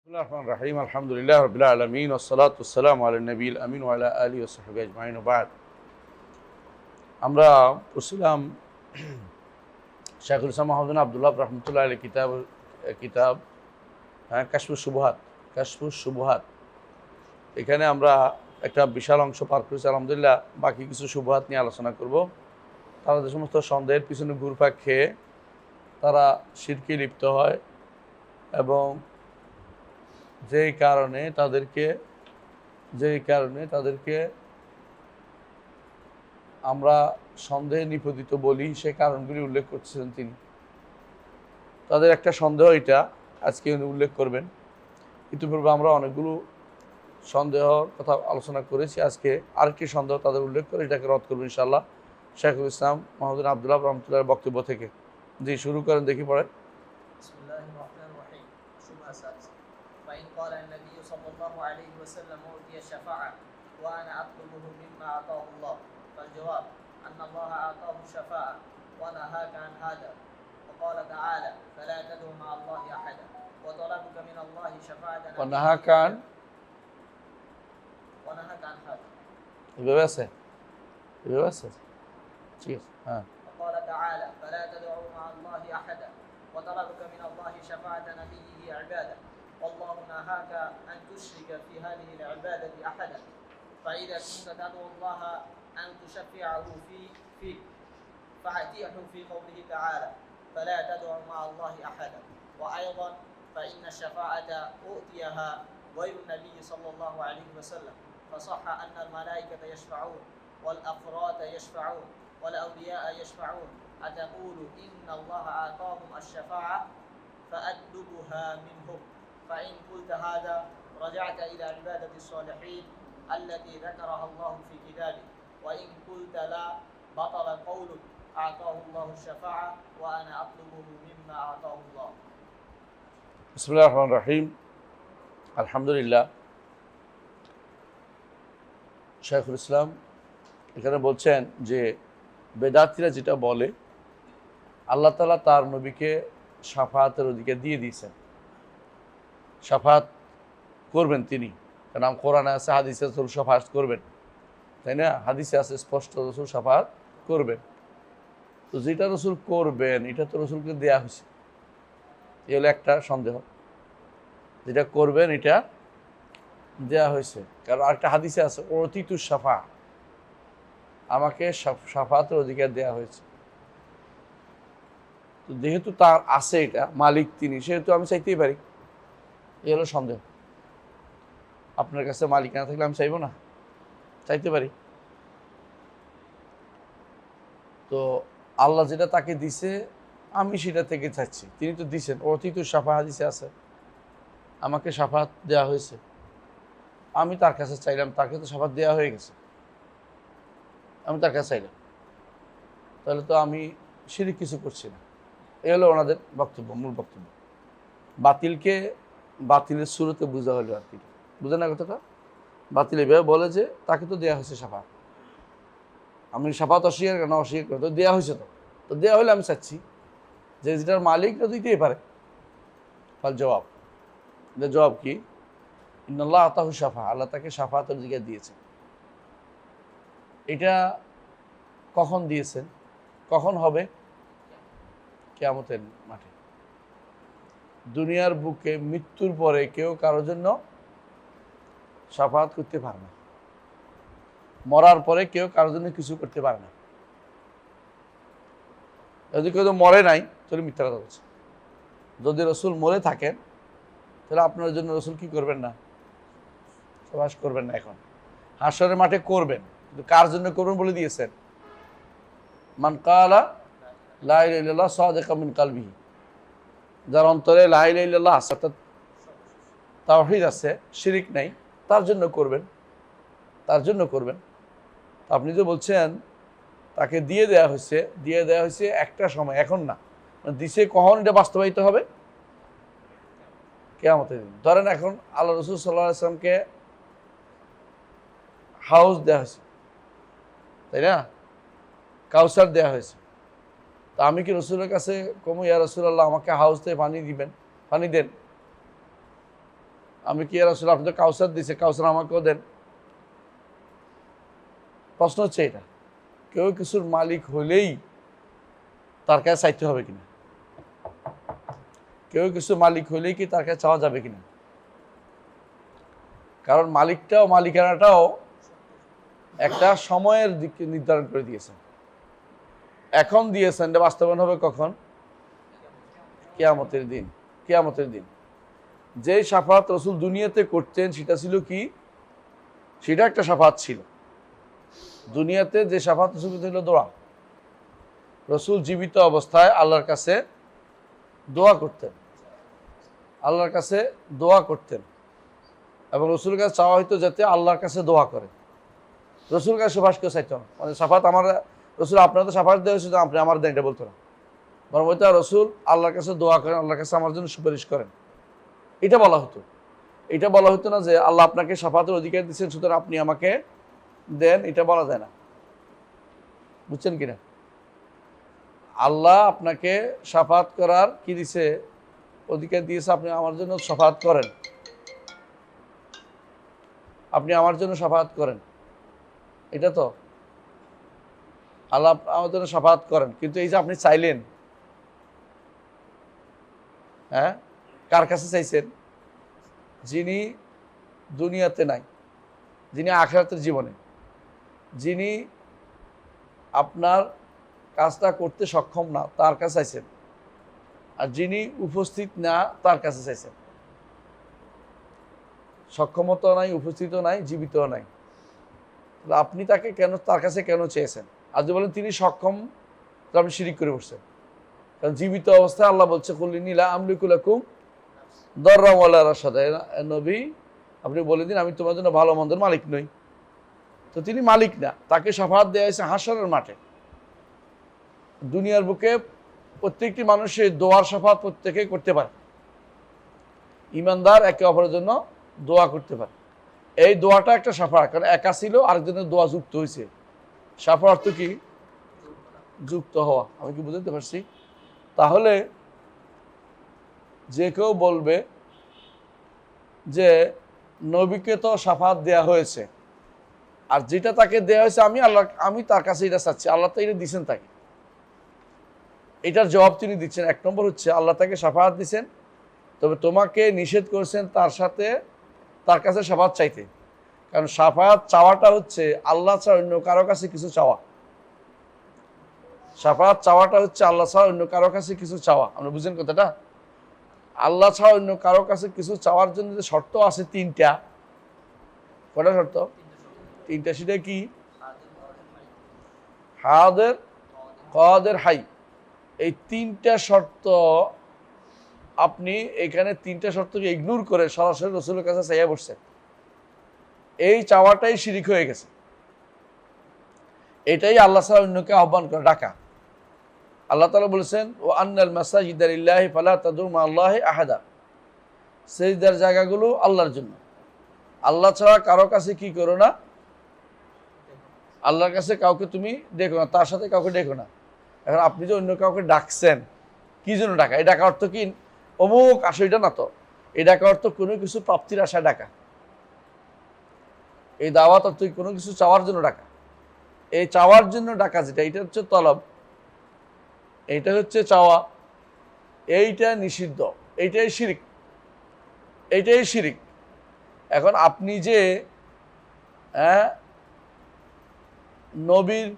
রহিম আলহামদুলিল্লাহ রাব্বিল আলামিন ওয়াসসালাতু ওয়াসসালামু আলা নবিয়িল আমিন ওয়া আলা আলিহি ওয়া সাহবিহি আজমাইন ওয়া বা'দ। আমরা পড়ছিলাম শাইখুল ইসলাম মুহাম্মদ বিন আব্দুল্লাহ রাহমাতুল্লাহ আলাইহি কিতাব কাশফুস শুবহাত। এখানে আমরা একটা বিশাল অংশ পার করেছি আলহামদুলিল্লাহ। বাকি কিছু শুবহাত নিয়ে আলোচনা করব। তারা যে সমস্ত সন্দেহের পিছনে ঘুরপাক খেয়ে তারা শিরকে লিপ্ত হয় এবং যেই কারণে তাদেরকে আমরা সন্দেহে নিপতিত বলি, সে কারণগুলি উল্লেখ করছেন তিনি। তাদের একটা সন্দেহ এটা আজকে উনি উল্লেখ করবেন। ইতিপূর্বে আমরা অনেকগুলো সন্দেহর কথা আলোচনা করেছি। আজকে আরেকটি সন্দেহ তাদের উল্লেখ করে এটাকে রদ করবেন ইনশাআল্লাহ শাইখুল ইসলাম মুহাম্মদ বিন আব্দুল্লাহ রাহমাতুল্লাহর বক্তব্য থেকে। জি, শুরু করেন, দেখি পড়েন। فإن قال النبي صلى الله عليه وسلم أوتي الشفاعة وأنا أطلبه مما أعطاه الله، فالجواب أن الله أعطاه الشفاعة ونهاك عن هذا، وقال تعالى فلا تدعو مع الله أحدا، وطلبك من الله شفاعة ونهاك عن هذا، وقال تعالى فلا تدعو مع الله أحدا، وطلبك من الله شفاعة نبيه عباده، والله نهاك أن تشرك في هذه العبادة أحدا، فإذا كنت تدعو الله أن تشفعه فيك فأتيه في قوله تعالى فلا تدعو مع الله أحدا. وأيضا فإن الشفاعة أؤتيها غير النبي صلى الله عليه وسلم، فصح أن الملائكة يشفعون والأفراد يشفعون والأولياء يشفعون، أتقول إن الله أعطاهم الشفاعة فأطلبها منهم؟ فإن قلت هذا رجعت إلى عبادة الصالحين التي ذكرها الله في كتابه، وإن قلت لا بطل قولك أعطاه الله الشفاعة وأنا أطلبه مما أعطاه الله. بسم الله الرحمن الرحيم আলহামদুলিল্লাহ। শাইখুল ইসলাম এখানে বলছেন যে বেদাতীরা যেটা বলে আল্লাহ তাআলা তার নবীকে শাফাআতের অধিকার দিয়ে দিয়েছেন, শাফাআত করবেন তিনি। কারণ কোরআনে আছে, হাদিসে রাসূল শাফাআত করবেন, তাই না? হাদিসে আছে স্পষ্ট রাসূল শাফাআত করবেন। তো যেটা রাসূল করবেন এটা তো রাসূলকে দেয়া হয়েছে, এই হলো একটা সন্দেহ। যেটা করবেন এটা দেয়া হয়েছে, কারণ আরেকটা হাদিসে আছে অতীতু শাফা, আমাকে শাফাআতের অধিকার দেয়া হয়েছে। তো যেহেতু তার আছে, এটা মালিক তিনি, সেহেতু আমি চাইতেই পারি। এই হলো সন্দেহ। আপনার কাছে মালিকানা থাকলে আমি চাইবো না? চাইতে পারি। তো আল্লাহ যেটা তাকে দিছে আমি সেটা থেকে চাইছি, তিনি তো দিছেন। অতীতু শাফা হাদিসে আছে, আমাকে শাফাত দেওয়া হয়েছে, আমি তার কাছে চাইলাম, তাকে তো শাফাত দেওয়া হয়ে গেছে, আমি তার কাছে চাইলাম, তাহলে তো আমি শিরক কিছু করছি না। এই হলো ওনাদের বক্তব্য, মূল বক্তব্য। বাতিলকে বাতিলের শুরুতে বোঝা হলো আর কি, বুঝে না কথাটা? বাতিল এভাবে বলে যে তাকে তো দেওয়া হয়েছে শাফাত, আমি শাফাত অস্বীকার না অস্বীকার করে, তো দেওয়া হয়েছে, তো দেওয়া হলে আমি চাচ্ছি যে যেটার মালিক তো দিতেই পারে। তার জবাব কি? ইন্নাল্লাহ আতাহু শাফা, আল্লাহ তাকে শাফাতের অধিকার দিয়েছেন। এটা কখন দিয়েছেন, কখন হবে? কিয়ামতের মাঠে। দুনিয়ার বুকে মৃত্যুর পরে কেউ কারোর জন্য শাফাত করতে পারে না, মরার পরে কেউ কারোর জন্য কিছু করতে পারে না। যদি কেউ মরে নাই তাহলে মিথ্যা কথা বলছে। যদি রসুল মরে থাকেন তাহলে আপনার জন্য রসুল কি করবেন না? শাফাত করবেন না। এখন হাশরের মাঠে করবেন, কিন্তু কার জন্য করবেন বলে দিয়েছেন। মান কালা লা ইলাহা ইল্লাল্লাহ সাদিকাম মিন কলবিহি, যার অন্তরে লা ইলাহা ইল্লাল্লাহ অর্থাৎ তাওহীদ আছে, শিরিক নাই, তার জন্য করবেন, তার জন্য করবেন। আপনি যে বলছেন তাকে দিয়ে দেওয়া হয়েছে একটা সময়, এখন না, দিছে কখন এটা বাস্তবায়িত হবে? কিয়ামতের দিন। ধরেন এখন আল্লাহ রাসূল সাল্লাল্লাহু আলাইহি ওয়াসাল্লামকে হাউস দেওয়া হয়েছে, তাই না? কাউসার দেওয়া হয়েছে। তা আমি কি রসুলের কাছে কমু, ইয়া রাসূলুল্লাহ আমাকে হাউস থেকে পানি দিবেন, পানি দেন? আমি কি রাসূল, আপনি তো কাউসার দিছে, কাউসার আমাকেও দেন। প্রশ্ন হচ্ছে এটা, কেউ কিছুর মালিক হলেই তার কাছে চাইতে হবে কিনা? কেউ কিছু মালিক হলেই কি তার কাছে চাওয়া যাবে কিনা? কারণ মালিকটাও, মালিকানাটাও একটা সময়ের দিকে নির্ধারণ করে দিয়েছেন। এখন দিয়েছেন, এটা বাস্তবায়ন হবে কখন? কিয়ামতের দিন। কিয়ামতের দিন যে শাফাত রসুল দুনিয়াতে করতেন সেটা ছিল কি? সেটা একটা শাফাত ছিল। দুনিয়াতে যে শাফাত রসুল ছিল দোয়া। রসুল জীবিত অবস্থায় আল্লাহর কাছে দোয়া করতেন, আল্লাহর কাছে দোয়া করতেন, এবং রসুলের কাছে চাওয়া হইতো যাতে আল্লাহর কাছে দোয়া করে। রসুলের কাছে সুপারিশ কেউ চাইতো না। মানে শাফাত আমার রসুল, আপনার তো সাফাত দেওয়া হয়েছে, আপনি আমার দেন, এটা বলতো না। বরং বলতো রসুল আল্লাহর কাছে দোয়া করেন, আল্লাহর কাছে আমার জন্য সুপারিশ করেন, এটা বলা হতো। এটা বলা হতো না যে আল্লাহ আপনাকে শাফাতের অধিকার দিচ্ছেন সুতরাং আপনি আমাকে দেন, এটা বলা যায় না। বুঝছেন কিনা? আল্লাহ আপনাকে শাফাত করার কি দিছে? অধিকার দিয়েছে, আপনি আমার জন্য শাফাত করেন, আপনি আমার জন্য শাফাত করেন, এটা তো আল্লাহ আমার জন্য শাফাত করেন। কিন্তু এই যে আপনি চাইলেন, হ্যাঁ, কার কাছে চাইছেন? যিনি দুনিয়াতে নাই, যিনি আখিরাতের জীবনে, যিনি আপনার কাজটা করতে সক্ষম না, তার কাছে চাইছেন। আর যিনি উপস্থিত না, তার কাছে চাইছেন। সক্ষমতা নাই, উপস্থিত নাই, জীবিত নাই, আপনি তাকে কেন, তার কাছে কেন চেয়েছেন? আর যদি বলেন তিনি সক্ষম, তো আপনি শিরিক করে বসছেন। কারণ জীবিত অবস্থায় আল্লাহ বলছে কুল্লিনী লা আমলিকু লাকুম দাররান ওয়ালা রাশাদা, নবী আপনি বলে দিন আমি তোমার জন্য ভালো মন্দের মালিক নই। তো তিনি মালিক না, তাকে শাফাত দেওয়া হয়েছে হাশরের মাঠে। দুনিয়ার বুকে প্রত্যেকটি মানুষের দোয়ার শাফাত প্রত্যেকে করতে পারে। ইমানদার একে অপরের জন্য দোয়া করতে পারে। এই দোয়াটা একটা শাফা, কারণ একা ছিল, আরেকজনের দোয়া যুক্ত হয়েছে। শাফা অর্থ কি? যুক্ত হওয়া। আমি কি বুঝতে পারছি? তাহলে যে কেউ বলবে যে নবীকে তো শাফাত দেয়া হয়েছে, আর যেটা তাকে দেয়া হয়েছে আমি তার কাছে এটা চাচ্ছি, আল্লাহ তো এটা দিচ্ছেন তাকে, এটার জবাব তিনি দিচ্ছেন। এক নম্বর হচ্ছে আল্লাহ তাকে শাফাত দিচ্ছেন, তবে তোমাকে নিষেধ করেছেন তার সাথে তার কাছে শাফাত চাইতে। কারণ শাফাত চাওয়াটা হচ্ছে আল্লাহ ছাড়া অন্য কারো কাছে কিছু চাওয়া। শাফাত চাওয়াটা হচ্ছে আল্লাহ ছাড়া অন্য কারো কাছে কিছু চাওয়া। আমরা বুঝেন কথাটা? আল্লাহ ছাড়া অন্য কারো কাছে কিছু চাওয়ার জন্য যে শর্ত আছে তিনটা। কটা শর্ত? তিনটা। সেটা কি? হাদের, কাদের, হাই। এই তিনটা শর্ত আপনি এখানে তিনটা শর্তকে ইগনোর করে সরাসরি রসুলের কাছে চাইয়া বসছেন, এই চাওয়াটাই শিরিক হয়ে গেছে। এটাই আল্লাহ ছাড়া অন্যকে আহ্বান করে ডাকা। আল্লাহ তাআলা বলেছেন ও আন্নাল মাসাজিদা লিল্লাহি ফালা তাদউ মা আল্লাহি আহাদা, সিজদার জায়গাগুলো আল্লাহর জন্য, আল্লাহ ছাড়া কারো কাছে কি করো না, আল্লাহর কাছে কাউকে তুমি দেখো না, তার সাথে কাউকে দেখো না। এখন আপনি যে অন্য কাউকে ডাকছেন, কি জন্য ডাকা? এই ডাকা অর্থ কি অমুক আসো, এটা না তো। এই ডাকা অর্থ কোনো কিছু প্রাপ্তির আশায় ডাকা। এই দাওয়াত অর্থ কোনো কিছু চাওয়ার জন্য ডাকা। এই চাওয়ার জন্য ডাকা যেটা, এটা হচ্ছে তলব, এইটা হচ্ছে চাওয়া, এইটা নিষিদ্ধ, এইটাই শিরিক, এইটাই শিরিক। এখন আপনি যে নবীর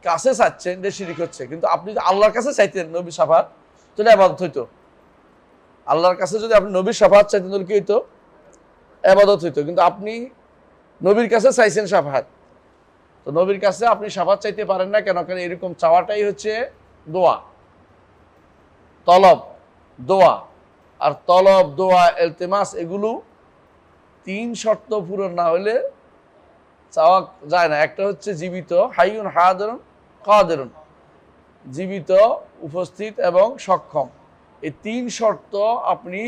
কাছে চাচ্ছেন, এটা শিরিক হচ্ছে। কিন্তু আপনি যদি আল্লাহর কাছে চাইতেন নবীর শাফাত, তাহলে ইবাদত হইতো। আল্লাহর কাছে যদি আপনি নবীর শাফাত চাইতেন তাহলে কি হইতো? ইবাদত হইতো। কিন্তু আপনি নবীর কাছে চাইছেন শাফাত, তো নবীর কাছে আপনি শাফাত চাইতে পারেন না। কেন? কারণ এরকম চাওয়াটাই হচ্ছে দোয়া, তলব, দোয়া। আর তলব, দোয়া, ইলতিমাস, এগুলো তিন শর্ত পূরণ না হলে চাওয়া যায় না। একটা হচ্ছে জীবিত, হাইয়ুন হাদিরুন কাদিরুন, জীবিত, উপস্থিত এবং সক্ষম। এই তিন শর্ত আপনি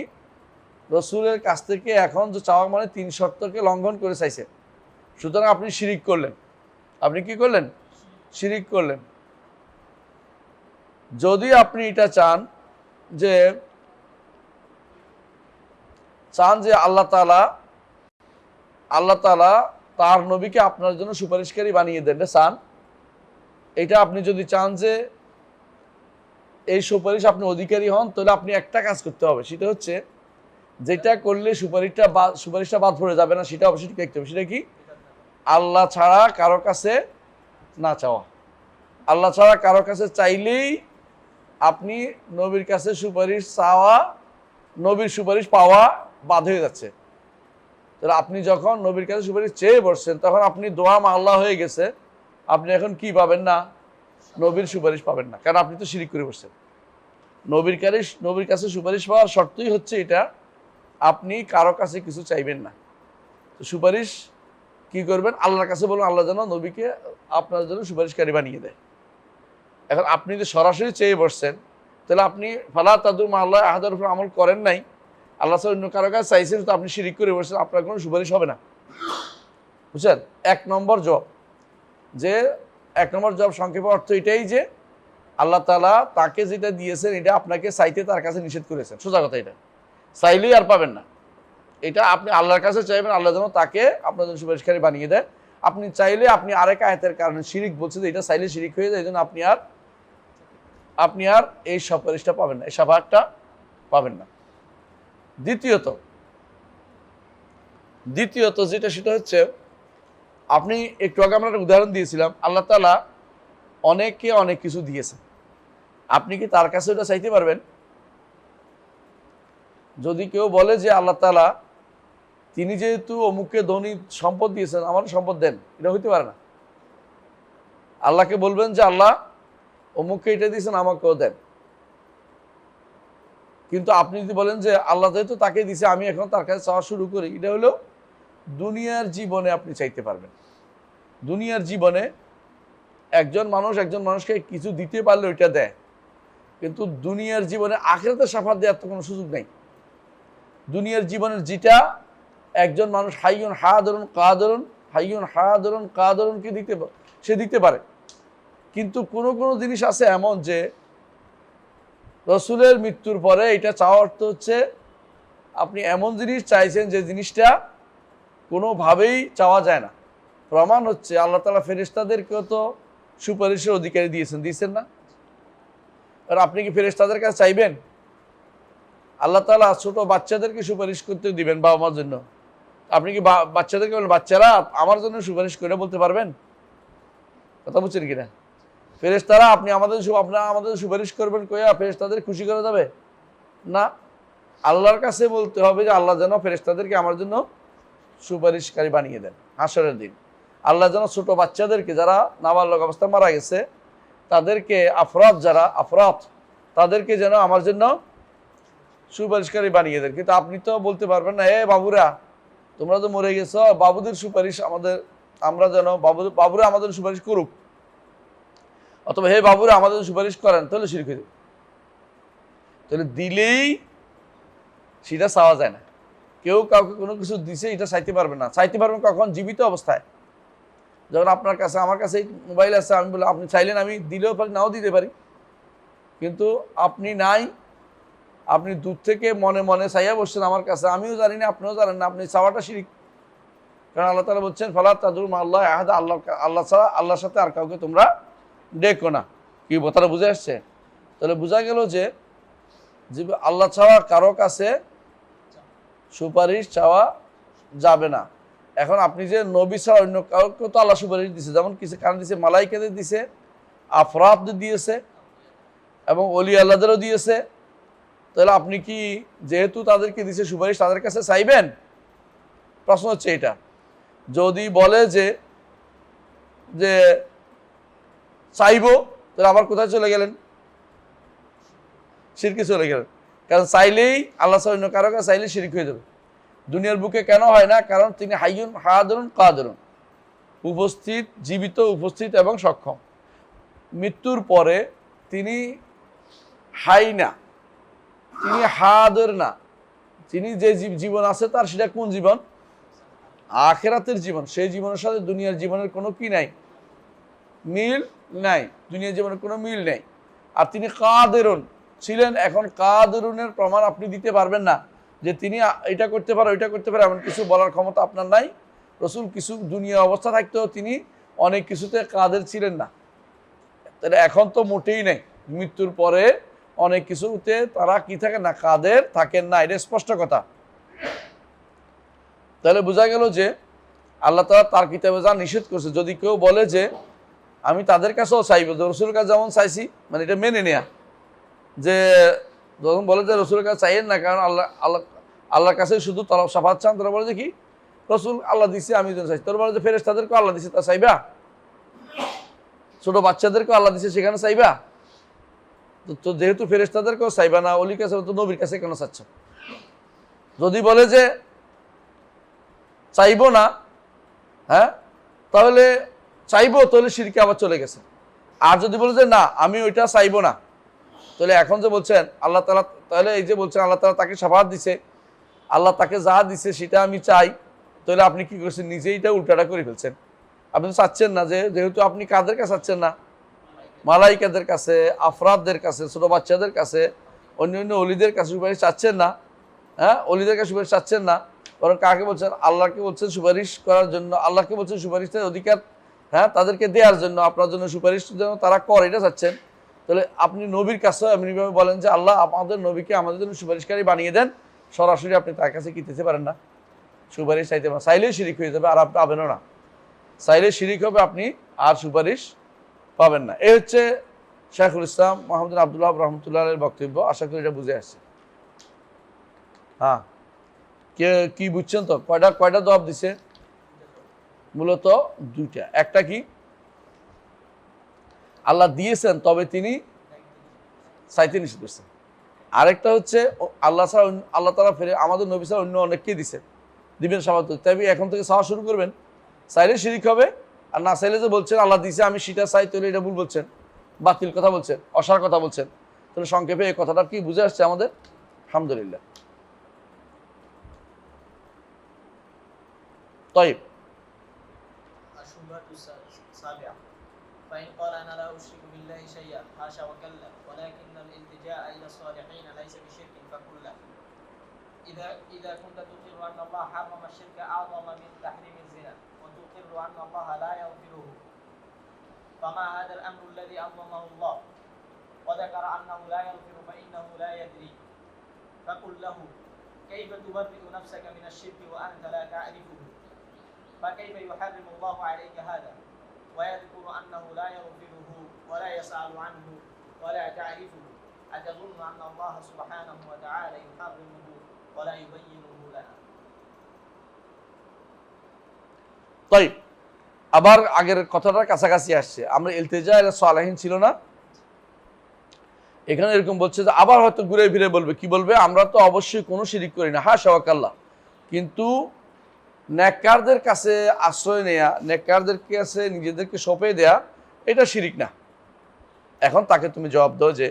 রসুলের কাছ থেকে এখন যে চাওয়া মানে তিন শর্তকে লঙ্ঘন করে চাইছেন, সুতরাং আপনি শিরিক করলেন। আপনি কি করলেন? শিরিক করলেন। যদি আপনি এটা চান যে চান যে আল্লাহ তাআলা তার নবীকে আপনার জন্য সুপারিশকারী বানিয়ে দেন, চান। এটা আপনি যদি চান যে এই সুপারিশ আপনি অধিকারী হন, তাহলে আপনি একটা কাজ করতে হবে, সেটা হচ্ছে যেটা করলে সুপারিশটা বাদ পড়ে যাবে না, সেটা অবশ্যই দেখতে হবে। সেটা কি? আল্লাহ ছাড়া কারো কাছে না চাওয়া। আল্লাহ ছাড়া কারো কাছে চাইলেই আপনি নবীর কাছে সুপারিশ চাওয়া, নবীর সুপারিশ পাওয়া বাদ হয়ে যাচ্ছে। তাহলে আপনি যখন নবীর কাছে সুপারিশ চেয়ে বসছেন, তখন আপনি দোয়া আল্লাহ হয়ে গেছে, আপনি এখন কি পাবেন না? নবীর সুপারিশ পাবেন না, কারণ আপনি তো শিরিক করে বসছেন। নবীর কাছে সুপারিশ পাওয়ার শর্তই হচ্ছে এটা, আপনি কারো কাছে কিছু চাইবেন না। তো সুপারিশ কি করবেন? আল্লাহর কাছে বলুন, আল্লাহ যেন নবীকে আপনার জন্য সুপারিশকারী বানিয়ে দেয়। এখন আপনি যদি সরাসরি চেয়ে বসছেন, তাহলে আপনি ফালা তাদু মা আল্লাহ আহাদের উপর আমল করেন নাই, আল্লাহ ছাড়া অন্য কারো কাছে চাইছেন, তো আপনি শিরিক করে বসছেন, আপনার কোনো সুপারিশ হবে না। বুঝছেন? 1 নম্বর জবাব, যে 1 নম্বর জবাব সংক্ষেপে অর্থ এটাই যে আল্লাহ তাআলা তাকে যেটা দিয়েছেন এটা আপনাকে চাইতে তার কাছে নিষেধ করেছেন। সোজা কথা, এটা চাইলেই আর পাবেন না। এটা আপনি আল্লাহর কাছে চাইবেন, আল্লাহ যেন তাকে আপনার জন্য সুপারিশকারী বানিয়ে দেয়। আপনি চাইলে আপনি আরেক আয়াতের কারণে শিরিক বলছে যে এটা চাইলে শিরিক হয়ে যায়, এই জন্য আপনি আর এই সুপারিশটা পাবেন না, এই শাফাআতটা পাবেন না। দ্বিতীয়ত যেটা, সেটা হচ্ছে আপনি একটু আগে আমরা একটা উদাহরণ দিয়েছিলাম, আল্লাহ তাআলা অনেককে অনেক কিছু দিয়েছেন, আপনি কি তার কাছে ওটা চাইতে পারবেন? যদি কেউ বলে যে আল্লাহ তাআলা তিনি যেহেতু অমুককে ধনী সম্পদ দিয়েছেন, আমারও সম্পদ দেন, এটা হইতে পারে না। আল্লাহকে বলবেন যে আল্লাহ অমুককে এটা দিয়েছেন, আমাকেও দেন। কিন্তু আপনি যদি বলেন যে আল্লাহ যেহেতু তাকে দিয়েছে, আমি এখন তার কাছে চাওয়া শুরু করি, এটা হলো দুনিয়ার জীবনে আপনি চাইতে পারবেন। দুনিয়ার জীবনে একজন মানুষকে কিছু দিতে পারলে ওইটা দেয়, কিন্তু দুনিয়ার জীবনে আখিরাতে শাফাত দেওয়ার তো কোনো সুযোগ নেই। দুনিয়ার জীবনের যেটা একজন মানুষ হাইয়ুন হায়াদুন কাদরুনকে দিতে পারে, কিন্তু কোনো কোনো জিনিস আছে এমন যে রসুলের মৃত্যুর পরে এটা চাওয়ার অর্থ হচ্ছে আপনি এমন জিনিস চাইছেন যে জিনিসটা কোনোভাবেই চাওয়া যায় না। প্রমাণ হচ্ছে আল্লাহ তাআলা ফেরেশতাদেরকেও তো সুপারিশের অধিকারী দিয়েছেন না? আর আপনি কি ফেরেশতাদের কাছে চাইবেন? আল্লাহ তাআলা ছোট বাচ্চাদেরকে সুপারিশ করতে দিবেন বাবা মার জন্য, আপনি কি বাচ্চাদেরকে বলেন বাচ্চারা আমার জন্য সুপারিশ করে বলতে পারবেন? কথা বুঝছেন কিনা? ফেরেশতারা আপনারা আমাদের সুপারিশ করবেন কইয়া ফেরেশতাদের খুশি করা যাবে না। আল্লাহর কাছে বলতে হবে যে আল্লাহ যেন ফেরেশতাদেরকে আমার জন্য সুপারিশকারী বানিয়ে দেন হাসরের দিন। আল্লাহ যেন ছোট বাচ্চাদেরকে, যারা নাবালক অবস্থায় মারা গেছে, তাদেরকে আফরাত তাদেরকে যেন আমার জন্য সুপারিশকারী বানিয়ে দেন। কিন্তু আপনি তো বলতে পারবেন না, বাবুরা তোমরা তো মরে গেছো, বাবুদের সুপারিশ আমরা যেন বাবুরা আমাদের সুপারিশ করুক, অথবা হে বাবুরা আমাদের সুপারিশ করেন, তাহলে শিরক হয়ে যাবে। তাহলে দিলেই সেটা চাওয়া যায় না। কেউ কাউকে কোনো কিছু দিছে এটা চাইতে পারবে না। চাইতে পারবেন কখন? জীবিত অবস্থায়। যখন আমার কাছে মোবাইল আছে, আমি বলি আপনি চাইলেন আমি দিলেও পারি, নাও দিতে পারি, কিন্তু আপনি নাই, আপনি দূর থেকে মনে মনে চাইয়া বসছেন আমার কাছে, আমিও জানি না আপনিও জানেন না, আপনি চাওয়াটা শিরিক। কারণ আল্লাহ তাআলা বলছেন ফালা তাদউ মা আল্লাহি আহাদা, আল্লাহ ছাড়া আল্লাহর সাথে আর কাউকে তোমরা ডেকো না। কি কথাটা বুঝে আসছে? তাহলে বোঝা গেল যে আল্লাহ ছাড়া কারো কাছে সুপারিশ চাওয়া যাবে না। এখন আপনি যে নবী ছাড়া অন্য কাউকে তো আল্লাহ সুপারিশ দিছে, যেমন কিছু কারণ দিছে, মালাইকাদের দিছে, আফরাদদের দিয়েছে, এবং ওলি আল্লাহদেরও দিয়েছে। তাহলে আপনি কি যেহেতু তাদেরকে দিছে সুপারিশ, তাদের কাছে চাইবেন? প্রশ্ন হচ্ছে এটা। যদি বলে যে চাইবো, তাহলে আবার কোথায় চলে গেলেন? শিরকে চলে গেলেন। কারণ চাইলেই আল্লাহ ছাড়া অন্য কারো কাছে চাইলে শিরক হয়ে যাবে। দুনিয়ার বুকে কেন হয় না? কারণ তিনি হাইয়ুন হায়াদুন কাদরুন, উপস্থিত, জীবিত, উপস্থিত এবং সক্ষম। মৃত্যুর পরে তিনি হাই না, তিনি হায়াদুর না। তিনি যে জীবন আছে তার, সেটা কোন জীবন? আখিরাতের জীবন। সেই জীবনের সাথে দুনিয়ার জীবনের কোনো কি নাই? মিল নাই। দুনিয়ার জীবনের কোনো মিল নেই। আর তিনি কাদেরুন ছিলেন, এখন কাদেরুনের প্রমাণ আপনি দিতে পারবেন না। যে তিনি এটা করতে পারে ওইটা করতে পারে এমন কিছু বলার ক্ষমতা আপনার নাই। রসুল কিছু দুনিয়া অবস্থা থাকতেও তিনি অনেক কিছুতে কাদের ছিলেন না, তাহলে এখন তো মোটেই নেই। মৃত্যুর পরে অনেক কিছুতে তারা কি থাকে না, কাদের থাকেন না, এটা স্পষ্ট কথা। তাহলে বোঝা গেল যে আল্লাহ তাআলা তার কিতাবে যা নিষেধ করছে, যদি কেউ বলে যে আমি তাদের কাছেও চাইব, রসুলের কাছে যেমন চাইছি, মানে এটা মেনে নেয়া, যে যখন বলে যে রসুলের কাছে চাইয়েন না, কারণ আল্লাহর কাছে শুধু তলব সাফাত চান, তারা বলে যে কি রসুল আল্লাহ দিছে আমি যেন চাইছি, তোর বলে যে ফেরেশতাদেরকেও আল্লাহ দিছে তা চাইবা, ছোট বাচ্চাদেরকেও আল্লাহ দিছে সেখানে চাইবা, তো যেহেতু ফেরেশতাদেরকেও চাইবা না, অলির কাছে তো নবীর কাছে কেন চাচ্ছ? যদি বলে যে চাইবো না, হ্যাঁ তাহলে চাইবো, তাহলে শিরকে আবার চলে গেছে। আর যদি বলে যে না আমি ওইটা চাইবো না, তাহলে এখন যে বলছেন আল্লাহ তাআলা, তাহলে এই যে বলছেন আল্লাহ তাআলা তাকে শাফাআত দিছে, আল্লাহ তাকে যা দিছে সেটা আমি চাই, তাহলে আপনি কি করছেন? নিজেই এটা উল্টাটা করে ফেলছেন। আপনি তো চাচ্ছেন না, যেহেতু আপনি কাদের কাছে চাচ্ছেন না, মালাইকাদের কাছে, আফরাদদের কাছে, ছোট বাচ্চাদের কাছে, অন্য অলিদের কাছে সুপারিশ চাচ্ছেন না, হ্যাঁ অলিদের কাছে সুপারিশ চাচ্ছেন না, বরং কাকে বলছেন? আল্লাহকে বলছেন সুপারিশ করার জন্য, আল্লাহকে বলছেন সুপারিশের অধিকার, হ্যাঁ তাদেরকে দেওয়ার জন্য, আপনার জন্য সুপারিশ যেন তারা করে, এটা চাচ্ছেন। তাহলে আপনি নবীর কাছেও এমনিভাবে বলেন যে আল্লাহ আমাদের নবীকে আমাদের জন্য সুপারিশকারী বানিয়ে দেন, সরাসরি আপনি তার কাছে কি দিতে পারেন না, সুপারিশ চাইতে পারেন। চাইলেই শিরিক হয়ে যাবে, আর আপনি পাবেনও না। চাইলে শিরিক হবে, আপনি আর সুপারিশ পাবেন না। এই হচ্ছে শাইখুল ইসলাম মুহাম্মদ আব্দুল ওয়াহাব রাহমাতুল্লাহ আলাইহির বক্তব্য। আশা করি এটা বুঝে আসছে। হ্যাঁ, কে কি বুঝছেন তো? কয়টা জবাব দিছে? মূলত দুইটা। একটা কি আল্লাহ দিয়েছেন, তবে তিনি চাইতে নিষেধ করছেন। আরেকটা হচ্ছে আল্লাহ ছাড়া, আল্লাহ তাআলা ফেরে আমাদের নবী ছাড়া অন্য অনেককেই দিছে, দিবেন সামাদ। তাই এখন থেকে চাওয়া শুরু করবেন, চাইলে শিরিক হবে, আর না চাইলে যে বলছেন আল্লাহ দিছে আমি সেটা চাই, তাহলে এটা ভুল বলছেন, বাতিল কথা বলছেন, অসার কথা বলছেন। তাহলে সংক্ষেপে এই কথাটা কি বুঝে আসছে আমাদের? আলহামদুলিল্লাহ। طيب الشبهة السابعة فإن قال أنا لا أشرك بالله شيئا حاشا وكلا ولكن الالتجاء إلى الصالحين ليس بشرك فقل له إذا كنت تقر أن الله حرم الشرك أعظم من تحريم الزنا وتقر أن الله لا يغفره فما هذا الأمر الذي أعظمه الله وذكر أنه لا يغفر فإنه لا يدري فقل له كيف تبرئ نفسك من الشرك وأنت لا تعرفه فكيف يحرم الله عليك هذا ويذكر أنه لا يغفره ولا يسأل عنه ولا تعرفه أتظن أن الله سبحانه وتعالى يحرمه ولا يبينه لنا طيب আবার আগের কথাটার কাছাকাছি আসছে। আমরা ইলতিজা ইলা সালেহিন ছিল না, এখানে এরকম বলছে যে আবার হয়তো ঘুরে ফিরে বলবে, কি বলবে? আমরা তো অবশ্যই কোনো শিরিক করি না, হাশা ওয়া কাল্লাহ, কিন্তু নেককারদের কাছে আশ্রয় নেয়া, নেককারদের কাছে নিজেদেরকে সঁপে দেয়া, এটা শিরিক না। এখন তাকে তুমি জবাব দাও যে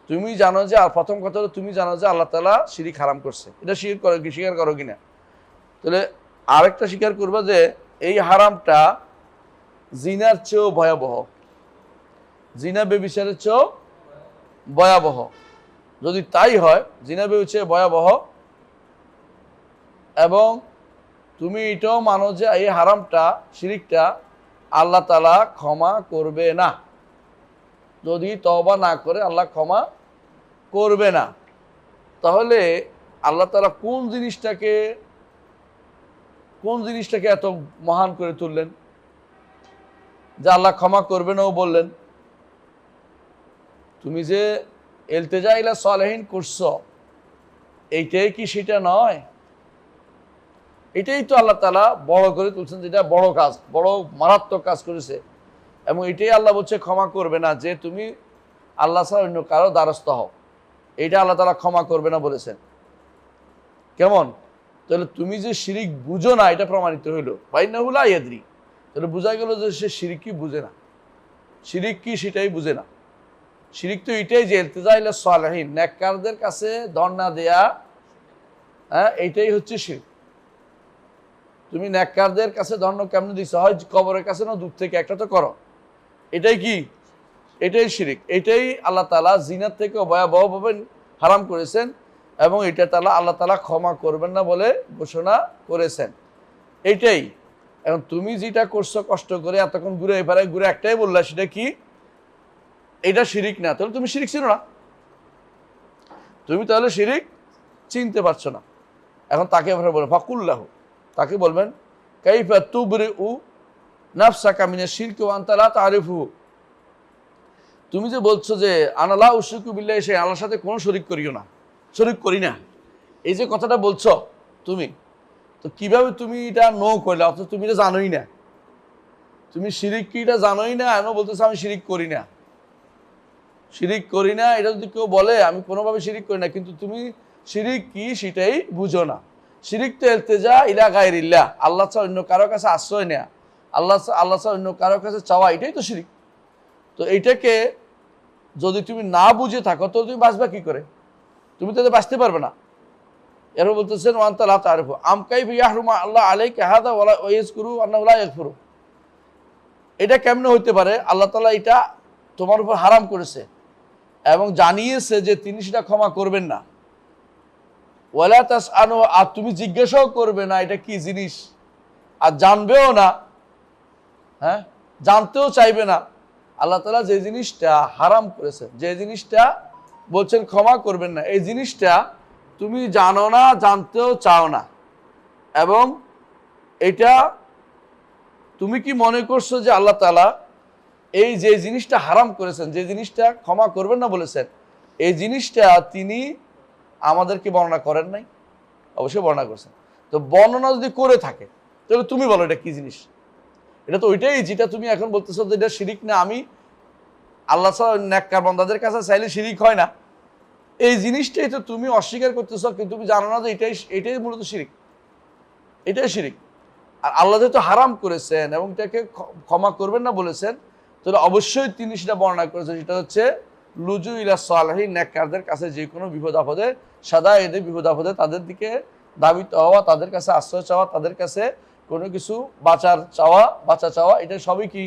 তুমি জানো যে, আর প্রথম কথা হলো তুমি জানো যে আল্লাহ তাআলা শিরিক হারাম করছে, এটা স্বীকার করো কিনা? তাহলে আরেকটা স্বীকার করবে যে এই হারামটা জিনার চেয়েও ভয়াবহ, জিনা ব্যভিচারের চেয়েও ভয়াবহ। যদি তাই হয়, জিনা ব্যভিচার ভয়াবহ, এবং তুমি এটাও মানো যে এই হারামটা, শিরিকটা আল্লাহ তাআলা ক্ষমা করবে না, যদি তওবা না করে আল্লাহ ক্ষমা করবে না, তাহলে আল্লাহ তাআলা কোন জিনিসটাকে এত মহান করে তুললেন যে আল্লাহ ক্ষমা করবে নাও বললেন? তুমি যে ইলতিজা ইলা সালেহিন করছো, এইটাই কি সেটা নয়? এটাই তো আল্লাহ তাআলা বড় করে তুলছেন, যেটা বড় কাজ, বড় মারাত্মক কাজ করেছে, এবং এটাই আল্লাহ বলছে ক্ষমা করবে না, যে তুমি আল্লাহ ছাড়া অন্য কারো দ্বারস্থ হও, এইটা আল্লাহ তাআলা ক্ষমা করবে না বলেছেন। কেমন? তাহলে তুমি যে শিরিক বুঝো না, এটা প্রমাণিত হইলো। ফাইন্নাহু লা ইয়াদরি, তাহলে বোঝা গেল যে সে শিরিক কি বুঝে না, শিরিক কি সেটাই বুঝে না। শিরিক তো এটাই যে ইলতিজা ইলা সালেহিন, নেককারদের কাছে ধন না দেয়া, হ্যাঁ এইটাই হচ্ছে শিরিক। তুমি নেককারদের কাছে ধন্য কেমনে দিছো? হয় কবরের কাছে না দূর থেকে, একটা তো করো, এটাই কি? এটাই শিরিক। এটাই আল্লাহ তাআলা জিনার থেকে ভয়াবহভাবে হারাম করেছেন, এবং এটা আল্লাহ তাআলা ক্ষমা করবেন না বলে ঘোষণা করেছেন। এইটাই। এখন তুমি যেটা করছো কষ্ট করে এতক্ষণ ঘুরে এবারে ঘুরে একটাই বললা, সেটা কি? এটা শিরিক না। তাহলে তুমি শিরিক ছিল না, তুমি তাহলে শিরিক চিনতে পারছো না। এখন তাকে বলবেন ফাকুল্লাহ, তাকে বলবেন কাইফা তুবরিউ নাফসাকা মিনাশ শিরকি ওয়া আনতা লা তারিফু। তুমি যে বলছো যে আনা লা উশরিকু বিল্লাহি, সেই আল্লাহর সাথে কোনো শরীক করিও না, শরীক করি না, এই যে কথাটা বলছো তুমি, তো কিভাবে তুমি এটা নো করলে? অথচ তুমি এটা জানোই না, তুমি শিরিক কি এটা জানোই না, এমন বলতেছো আমি শিরিক করি না। শিরিক করি না এটা যদি কেউ বলে আমি কোনোভাবে শিরিক করি না, কিন্তু তুমি শিরিক কি সেটাই বুঝো না। শিরিক তো ইলতিজা ইলা গায়রিল্লাহ, আল্লাহ ছাড়া অন্য কারো কাছে আশ্রয় নেয়া, আল্লাহ ছাড়া অন্য কারো কাছে চাওয়া, এটাই তো শিরিক। তো এইটাকে যদি তুমি না বুঝে থাকো তো তুমি বাঁচবা কি করে? তুমি তো বাঁচতে পারবে না। এরপর বলতেছেন ওয়া আনতা লা তারিফু আম কাইফা ইয়াহরুমা আল্লাহ আলাইকা হাযা ওয়া ইয়াযকুরু আন্নাহু লা ইয়াগফিরু। এটা কেমনে হইতে পারে? আল্লাহ তাআলা এটা তোমার উপর হারাম করেছে এবং জানিয়েছে যে তিনি সেটা ক্ষমা করবেন না। ওয়ালা তাসআলু, আর তুমি জিজ্ঞাসাও করবে না এটা কি জিনিস, আর জানবেও না, হ্যাঁ, জানতেও চাইবে না। আল্লাহ তাআলা যে জিনিসটা হারাম করেছেন, যে জিনিসটা বলছেন ক্ষমা করবেন না, এই জিনিসটা তুমি জানো না, জানতেও চাও না। এবং এটা তুমি কি মনে করছো যে আল্লাহ তাআলা এই যে জিনিসটা হারাম করেছেন, যে জিনিসটা ক্ষমা করবেন না বলেছেন, এই জিনিসটা তিনি আমাদেরকে বর্ণনা করেন নাই? অবশ্যই বর্ণনা করেছেন। তো বর্ণনা যদি করে থাকে তাহলে তুমি বলো এটা কি জিনিস? এটা তো ওইটাই যেটা তুমি এখন বলতেছো যে এটা শিরিক না, আমি আল্লাহ ছাড়া নেককার বান্দাদের কাছে চাইলে শিরিক হয় না, এই জিনিসটাই তো তুমি অস্বীকার করতেছো, কিন্তু তুমি জানো না যে এটাই মূলত শিরিক, এটাই শিরিক। আর আল্লাহ যেহেতু হারাম করেছেন এবং এটাকে ক্ষমা করবেন না বলেছেন, তাহলে অবশ্যই তিনি সেটা বর্ণনা করেছেন, সেটা হচ্ছে লুজু ইলা সালেহিন, নেককারদের কাছে যে কোনো বিপদ আপদে, সাদা এদের বিপদ আপদে তাদের দিকে দাবিত হওয়া, তাদের কাছে আশ্রয় চাওয়া, তাদের কাছে কোনো কিছু বাঁচা চাওয়া, এটা সবই কি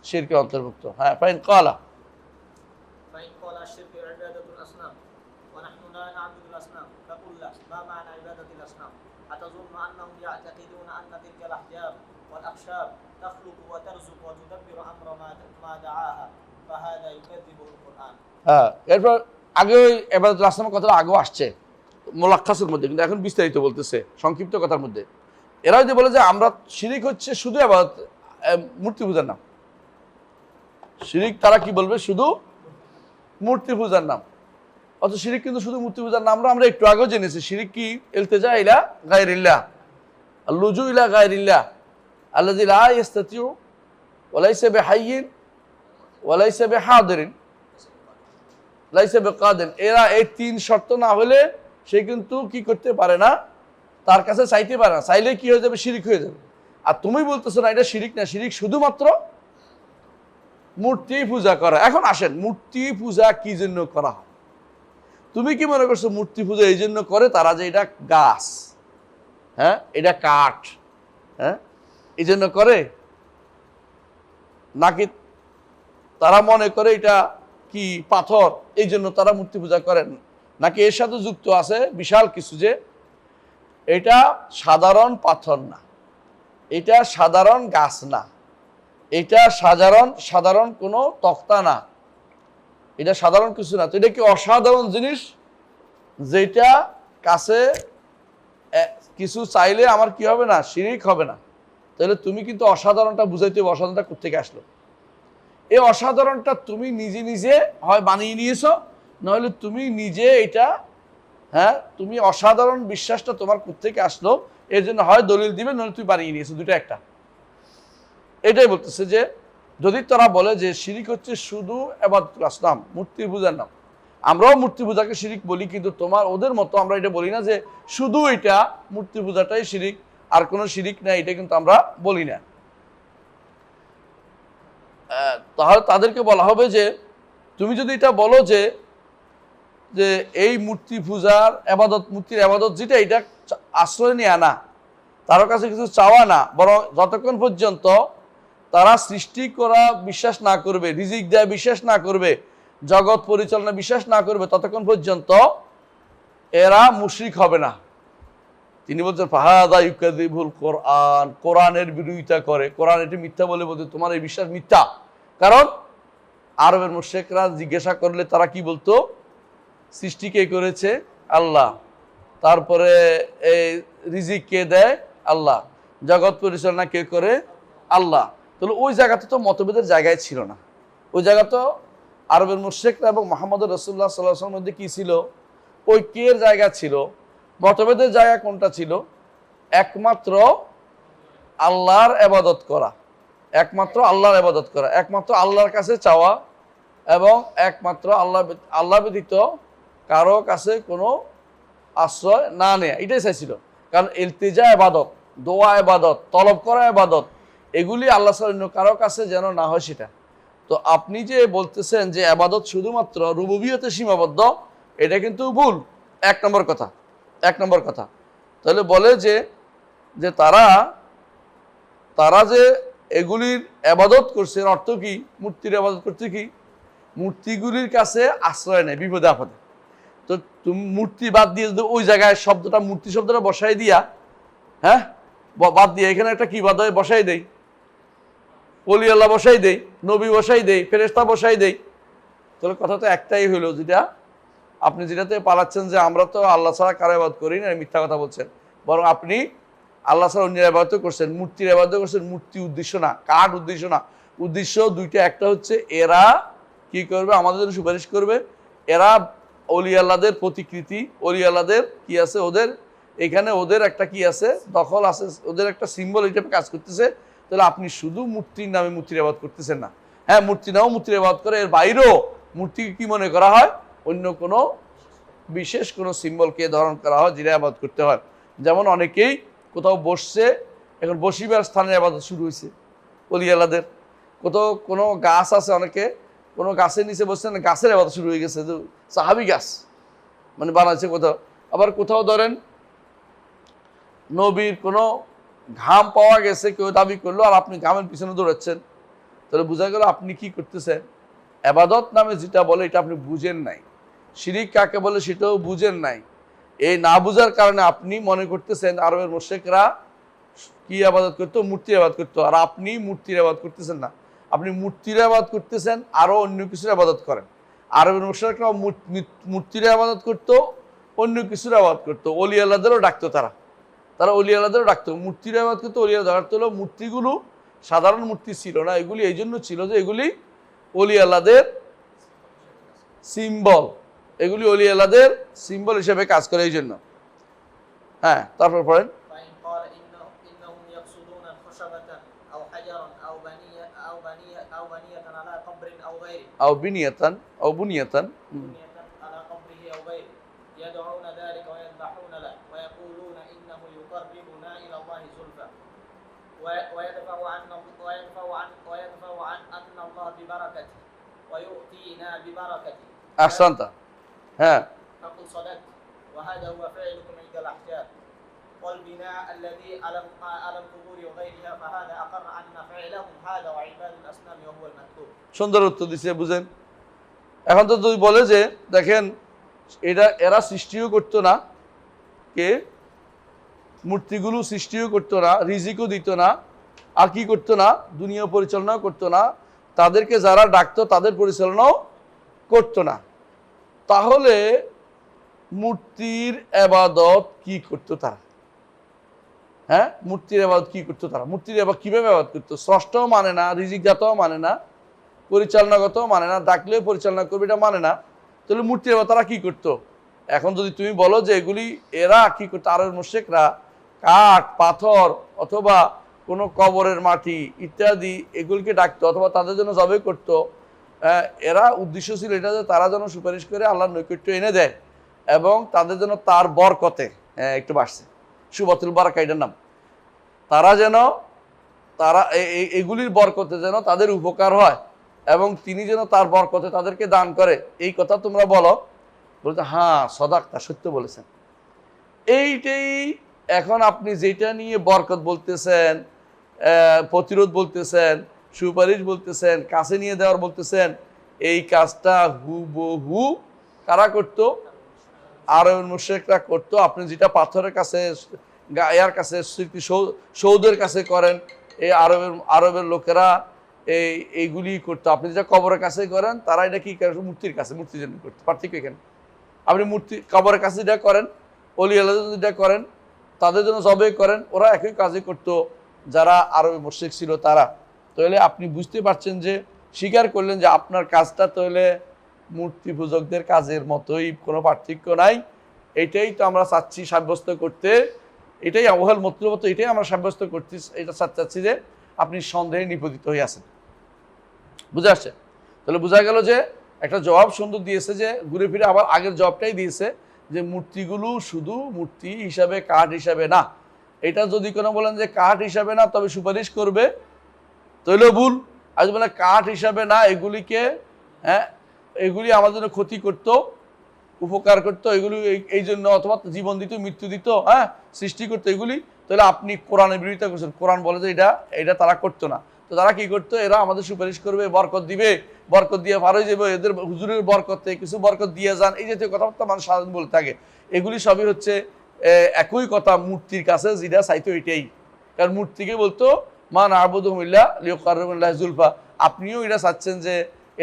শিরকের অন্তর্ভুক্ত। হ্যাঁ, ফাইন ক্বালা فإن قال الشرك عبادة الأصنام ونحن لا نعبد الأصنام فقل له ما معنى عبادة الأصنام؟ أتظن أنهم يعتقدون أن تلك الأحجار والأخشاب تخلق وترزق وتدبر أمر ما دعاها فهذا يكذبه القرآن. হ্যাঁ, এরপর আগে ইবাদাতুল আসনামের কথাটা আগেও আসছে মুলাক্কাসের মধ্যে, কিন্তু এখন বিস্তারিত বলতেছে সংক্ষিপ্ত কথার মধ্যে। এরা যদি বলে যে আমরা শিরিক হচ্ছে শুধু ইবাদত, মূর্তি পূজার নাম শিরিক, তারা কি বলবে? শুধু মূর্তি পূজার নাম। অথচ শিরিক কিন্তু শুধু মূর্তি পূজার নাম, আমরা একটু আগেও জেনেছি শিরিক কি ইলতিজা ইলা গায়রিল্লাহ, লুজু ইলা গায়রিল্লাহ আল্লাযী লা ইস্তাতিউ ওয়া লাইসা বিহাইয়িন ওয়া লাইসা বিহাদিরিন লাইসা বিকাদির। এরা এই তিন শর্ত না হলে সে কিন্তু কি করতে পারে না, তার কাছে চাইতে পারে না, চাইলে কি হয়ে যাবে? শিরিক হয়ে যাবে। আর তুমি বলতেছো না এটা শিরিক না, শিরিক শুধুমাত্র মূর্তি পূজা করা। এখন আসেন, মূর্তি পূজা কি জন্য করা হয়? তুমি কি মনে করছো মূর্তি পূজা এই জন্য করে তারা যে এটা গাছ, হ্যাঁ, এটা কাঠ, হ্যাঁ, এই জন্য করে? নাকি তারা মনে করে এটা কি পাথর, এই জন্য তারা মূর্তি পূজা করেন? নাকি এর সাথে যুক্ত আছে বিশাল কিছু, যে এটা সাধারণ পাথর না, এটা সাধারণ গাছ না, এটা সাধারণ কোনো তক্তা না, এটা সাধারণ কিছু না, তো এটা কি অসাধারণ জিনিস যেটা কাছে কিছু চাইলে আমার কি হবে না? শিরিক হবে না। তাহলে তুমি কিন্তু অসাধারণটা বুঝাইতে হবে, অসাধারণটা কোত্থেকে আসলো? এই অসাধারণটা তুমি নিজে হয় বানিয়ে নিয়েছো, নাহলে তুমি নিজে এটা, হ্যাঁ, তুমি অসাধারণ বিশ্বাসটা তোমার কোত্থেকে আসলো, এর জন্য হয় দলিল দিবে, নাহলে তুমি বানিয়ে নিয়েছো, দুটো একটা। এটাই বলতেছে যে যদি তারা বলে যে শিরিক হচ্ছে শুধু ইবাদাতুল আসনাম, মূর্তি পূজার নাম, আমরাও মূর্তি পূজাকে শিরিক বলি, কিন্তু তোমার ওদের মতো আমরা এটা বলি না যে শুধু এটা মূর্তি পূজাটাই শিরিক, আর কোনো শিরিক নাই, এটা কিন্তু আমরা বলি না। তাহলে তাদেরকে বলা হবে যে তুমি যদি এটা বলো যে এই মূর্তি পূজার ইবাদত, মূর্তির ইবাদত যেটা, এটা আশ্রয় নেওয়া না, তার কাছে কিছু চাওয়া না, বরং যতক্ষণ পর্যন্ত তারা সৃষ্টি করা বিশ্বাস না করবে, রিজিক দেয়া বিশ্বাস না করবে, জগৎ পরিচালনা বিশ্বাস না করবে, ততক্ষণ পর্যন্ত এরা মুশরিক হবে না। তিনি বলছেন ফাহাদা ইউকাযিবুল কোরআন, কোরআনের বিরোধিতা করে, কোরআন এটি মিথ্যা বলে বলতে তোমার এই বিশ্বাস মিথ্যা। কারণ আরবের মুশরিকরা জিজ্ঞাসা করলে তারা কি বলতো? সৃষ্টি কে করেছে? আল্লাহ। তারপরে এই রিজিক কে দেয়? আল্লাহ। জগৎ পরিচালনা কে করে? আল্লাহ। তাহলে ওই জায়গাতে তো মতভেদের জায়গায় ছিল না। ওই জায়গা তো আরবের মুশরিকরা এবং মুহাম্মদ রাসূলুল্লাহ সাল্লাল্লাহু আলাইহি ওয়াসাল্লামের মধ্যে কি ছিল? ঐক্যের জায়গা ছিল। মতভেদের জায়গা কোনটা ছিল? একমাত্র আল্লাহর ইবাদত করা, একমাত্র আল্লাহর ইবাদত করা, একমাত্র আল্লাহর কাছে চাওয়া এবং একমাত্র আল্লাহ ব্যতীত কারো কাছে কোনো আশ্রয় না নেয়া, এটাই চাইছিল। কারণ ইলতিজা ইবাদত, দোয়া ইবাদত, তলব করা ইবাদত, এগুলি আল্লাহ ছাড়া অন্য কারো কাছে যেন না হয় সেটা। তো আপনি যে বলতেছেন যে ইবাদত শুধুমাত্র রুবুবিয়তে সীমাবদ্ধ, এটা কিন্তু ভুল। এক নম্বর কথা, এক নম্বর কথা। তাহলে বলে যে তারা যে এগুলির ইবাদত করছে, এর অর্থ কি? মূর্তির ইবাদত করছে কি? মূর্তিগুলির কাছে আশ্রয় নেয় বিপদে আপদে। তো তুমি মূর্তি বাদ দিয়ে যদি ওই জায়গায় শব্দটা, মূর্তি শব্দটা বসাই দিয়া, হ্যাঁ, বাদ দিয়ে এখানে একটা কি বাদ হয় বসাই দেই, ওলি আল্লাহ বসাই দেই, নবী বসাই দেই, ফেরেশতা বসাই দেই, তাহলে কথা তো একটাই হইলো, যেটা আপনি যেটাতে পালাচ্ছেন যে আমরা তো আল্লাহ ছাড়া কারো ইবাদত করি না, মিথ্যা কথা বলছেন। বরং আপনি আল্লাহ ছাড়া অন্যের ইবাদত করছেন, মূর্তির ইবাদত করছেন। মূর্তি উদ্দেশ্য না, কাঠ উদ্দেশ্য না, উদ্দেশ্য দুইটা। একটা হচ্ছে এরা কি করবে? আমাদের জন্য সুপারিশ করবে। এরা অলি আল্লাহদের প্রতিকৃতি, অলি আল্লাহদের কি আছে? ওদের এখানে ওদের একটা কি আছে? দখল আছে, ওদের একটা সিম্বল হিসেবে কাজ করতেছে। তাহলে আপনি শুধু মূর্তির নামে মূর্তির ইবাদত করতেছেন না। হ্যাঁ, মূর্তি নাও মূর্তির ইবাদত করে, এর বাইরেও মূর্তিকে কি মনে করা হয়? অন্য কোনো বিশেষ কোনো সিম্বলকে ধারণ করা হয়, যেটা ইবাদত করতে হয়। যেমন অনেকেই কোথাও বসছে, এখন বসিবার স্থানের ইবাদত শুরু হয়েছে অলি আল্লাহদের। কোথাও কোনো গাছ আছে, অনেকে কোনো গাছের নিচে বসছেন, গাছের ইবাদত শুরু হয়ে গেছে, যে সাহাবি গাছ মানে বানাচ্ছে কোথাও। আবার কোথাও ধরেন নবীর কোনো ঘাম পাওয়া গেছে, কেউ দাবি করলো, আর আপনি ঘামের পিছনে দৌড়াচ্ছেন। তাহলে বোঝা গেল আপনি কি করতেছেন? ইবাদত নামে যেটা বলে এটা আপনি বুঝেন নাই। শিরিক কাকে বলে সেটাও বুঝেন নাই। এই না বুঝার কারণে আপনি মনে করতেছেন আরবের মুশরিকরা কি ইবাদত করতো? মূর্তির ইবাদত করতো। আর আপনি মূর্তির ইবাদত করতেছেন না, আপনি মূর্তির ইবাদত করতেছেন, আরো অন্য কিছুর ইবাদত করেন। আরবের মুশরিকরা মূর্তির ইবাদত করতো, অন্য কিছুর ইবাদত করতো। ওলি আল্লাহদেরও ডাকতো, তারা ওলি আল্লাহদেরও ডাকতো, মূর্তির ইবাদত করতো। ওলি আল্লাহ ডাকতো হলো, মূর্তিগুলো সাধারণ মূর্তি ছিল না, এগুলি এই জন্য ছিল যে এগুলি ওলি আল্লাহদের সিম্বল, এগুলি ওলি আল্লাহদের সিম্বল হিসেবে কাজ করে, এই জন্য। হ্যাঁ, তারপর পড়েন। فإن قال إنهم يقصدون خشبة أو حجرا أو بنية على قبر أو غيره আও বিনিয়াতান, আও বুনিয়াতান, بنية على قبره أو غيره يدعون ذلك ويذبحون له ويقولون إنه يقربنا إلى الله زلفى ويدفع عن أن الله ببركته ويؤتينا ببركته আহসানতা। হ্যাঁ, فقل صدقت وهذا هو فعلكم عند الأحجار والبناء الذي على القبور وغيرها فهذا أقر أن فعلهم هذا وعباد الأصنام وهو المكتوب. সুন্দর উত্তর দিছে, বুঝেন। এখন তো যদি বলে যে দেখেন এটা এরা সৃষ্টিও করতো না, কে? মূর্তিগুলো সৃষ্টিও করতো না, রিজিকও দিত না, আর কি করতো না? দুনিয়া পরিচালনাও করতো না, তাদেরকে যারা ডাকতো তাদের পরিচালনাও করতো না। তাহলে মূর্তির ইবাদত কি করতো তারা? হ্যাঁ, মূর্তির ইবাদত কি করতো তারা? মূর্তির ইবাদত কিভাবে ইবাদত করতো? স্রষ্টাও মানে না, রিজিকদাতাও মানে না, পরিচালনাগতও মানে না, ডাকলেও পরিচালনা করবে এটা মানে না। তাহলে মূর্তির ইবাদত তারা কি করতো? এখন যদি তুমি বলো যে এগুলি এরা কি করতো, আরবের মুশরিকরা কাঠ, পাথর অথবা কোনো কবরের মাটি ইত্যাদি এগুলিকে ডাকতো অথবা তাদের জন্য জবে করতো, এরা উদ্দেশ্য ছিল এটা যে তারা যেন সুপারিশ করে আল্লাহর নৈকট্য এনে দেয় এবং তাদের যেন তার বরকতে, একটু বাড়ছে, সুবাতুল বারাকা এটার নাম, তারা এগুলির বরকতে যেন তাদের উপকার হয় এবং তিনি যেন তার বরকতে তাদেরকে দান করে, এই কথা তোমরা বলো। বলতে হ্যাঁ সদাকতা, সত্য বলেছেন। এইটাই এখন আপনি যেটা নিয়ে বরকত বলতেছেন, প্রতিরোধ বলতেছেন, সুপারিশ বলতেছেন, কাছে নিয়ে দেওয়ার বলতেছেন, এই কাজটা হুবহু কারা করতো? আরবের মুশরিকরা করতো, আপনি যেটা পাথরের কাছে গায়ার কাছে সৌদের কাছে করেন, এই আরবের লোকেরা এইগুলি করতো। আপনি যেটা কবরের কাছে করেন, তারা এটা কি করে? মূর্তির কাছে, মূর্তির জন্য করতো। পার্থক্য এখানে। আপনি মূর্তি কবরের কাছে যেটা করেন, অলি আল্লাহ যেটা করেন, তাদের জন্য জবে করেন, ওরা একই কাজই করতো যারা আরবে মুশরিক ছিল তারা। তাহলে আপনি বুঝতে পারছেন যে স্বীকার করলেন যে আপনার কাজটা তাহলে মূর্তি পূজকদের কাজের মতোই, কোনো পার্থক্য নাই। এটাই তো আমরা চাচ্ছি সাব্যস্ত করতে, এটাই আবহাল মতলবত, এটাই আমরা সাব্যস্ত করতে এটা চাচ্ছি যে আপনি সন্দেহে নিপতিত হয়ে আছেন। বুঝে আসছে? তাহলে বোঝা গেল যে একটা জবাব সুন্দর দিয়েছে, যে ঘুরে ফিরে আবার আগের জবাবটাই দিয়েছে যে মূর্তিগুলো শুধু মূর্তি হিসাবে, কাঠ হিসাবে না। এটা যদি কোনো বলেন যে কাঠ হিসাবে না তবে সুপারিশ করবে, তাহলে ভুল। আজ বলে কাঠ হিসাবে না, এগুলিকে এগুলি আমাদের জন্য ক্ষতি করতো, উপকার করতো, এগুলি এই জন্য অথবা জীবন দিত, মৃত্যু দিত, সৃষ্টি করতো এগুলি, তাহলে আপনি কোরআনের বিরোধিতা করছেন। কোরআন বলে যে এটা তারা করতো না। তো তারা কি করতো? এরা আমাদের সুপারিশ করবে, বরকত দিবে, বরকত দিয়ে পার হয়ে যাবে, এদের হুজুরের বরকতে কিছু বরকত দিয়ে যান, এই জাতীয় কথাবার্তা মানুষ সাধারণ বলে থাকে। এগুলি সবই হচ্ছে একই কথা, মূর্তির কাছে যেটা চাইতো এটাই। কারণ মূর্তিকে বলতো মা নাবুদুহুমিল্লাহ লিয়ুকাররিবুল্লাহ যুলফা। আপনিও এটা চাচ্ছেন যে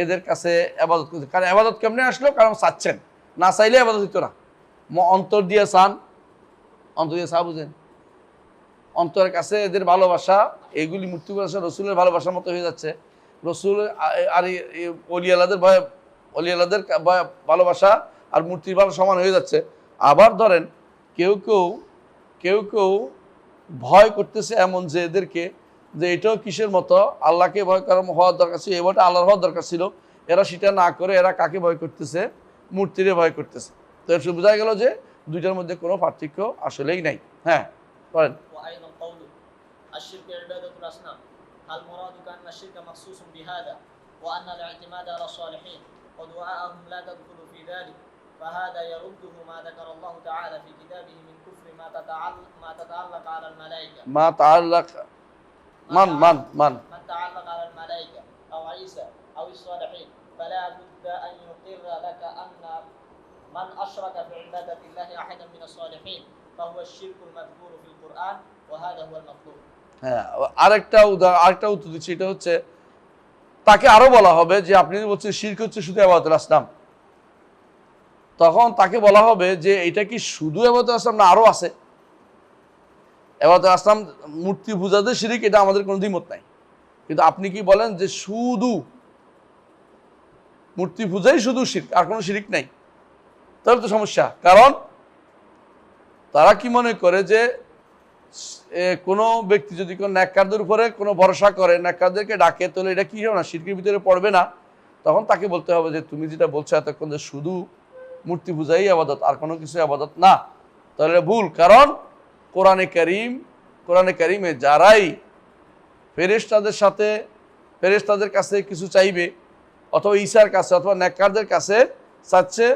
এদের কাছে আবাদত করতে। কারণ আবাদত কেমনে আসলো? কারণ চাচ্ছেন, না চাইলে আবাদত হইতো না। অন্তর দিয়ে চান, অন্তর দিয়ে চা বুঝেন, অন্তরের কাছে এদের ভালোবাসা, এগুলি মূর্তি করে রসুলের ভালোবাসার মতো হয়ে যাচ্ছে। রসুল আর অলিয়ালাদের ভয়, অলিয়ালাদের ভালোবাসা আর মূর্তির ভালো সমান হয়ে যাচ্ছে। আবার ধরেন কেউ কেউ ভয় করতেছে এমন যে এদেরকে, যে এটাও কিসের মতো, আল্লাহকে ভয় করার হওয়ার দরকার ছিল, এবারটা আল্লাহর হওয়ার দরকার ছিল। এরা সেটা না করে এরা কাকে ভয় করতেছে? মূর্তিরে ভয় করতেছে। তো এর বোঝা গেল যে দুইটার মধ্যে কোনো পার্থক্য আসলেই নাই। হ্যাঁ বলেন। وأيضا قوله الشرك عبادة الأصنام، هل مرادك أن الشرك مخصوص بهذا وأن الاعتماد على الصالحين ودعاءهم لا تدخل في ذلك؟ فهذا يرده ما ذكر الله تعالى في كتابه من كفر ما تتعلق على الملائكة، ما تعلق من تعلق على الملائكة أو عيسى أو الصالحين. فلا بد أن يقر لك أن من أشرك في عبادة الله أحدا من الصالحين فهو الشرك المذكور في القرآن وهذا هو المطلوب. হ্যাঁ, আরেকটা উত্তর দিচ্ছি। এটা হচ্ছে তাকে আরো বলা হবে যে আপনি বলছেন শিরক হচ্ছে শুধু ইবাদতুল আসনাম, তখন তাকে বলা হবে যে এটা কি শুধু ইবাদতুল আসনাম না আরো আছে? ইবাদতুল আসনাম মূর্তি পূজাদের শিরক, এটা আমাদের কোনো দ্বিমত নাই। কিন্তু আপনি কি বলেন যে শুধু মূর্তি পূজাই শুধু শিরক, আর কোনো শিরক নাই? তাহলে তো সমস্যা। কারণ তারা কি মনে করে যে কোনো ব্যক্তি যদি কোনো নেককারদের উপরে কোনো ভরসা করে, নেককারদেরকে ডাকে, তাহলে এটা কি হবে না, শিরকের ভিতরে পড়বে না? তখন তাকে বলতে হবে যে তুমি যেটা বলছো এতক্ষণ যে শুধু মূর্তি পূজাই আবাদত, আর কোনো কিছু আবাদত না, তাহলে ভুল। কারণ কোরআনে কারিমে যারাই ফেরেশতাদের কাছে কিছু চাইবে, অথবা ঈসার কাছে অথবা নেককারদের কাছে চাচ্ছে,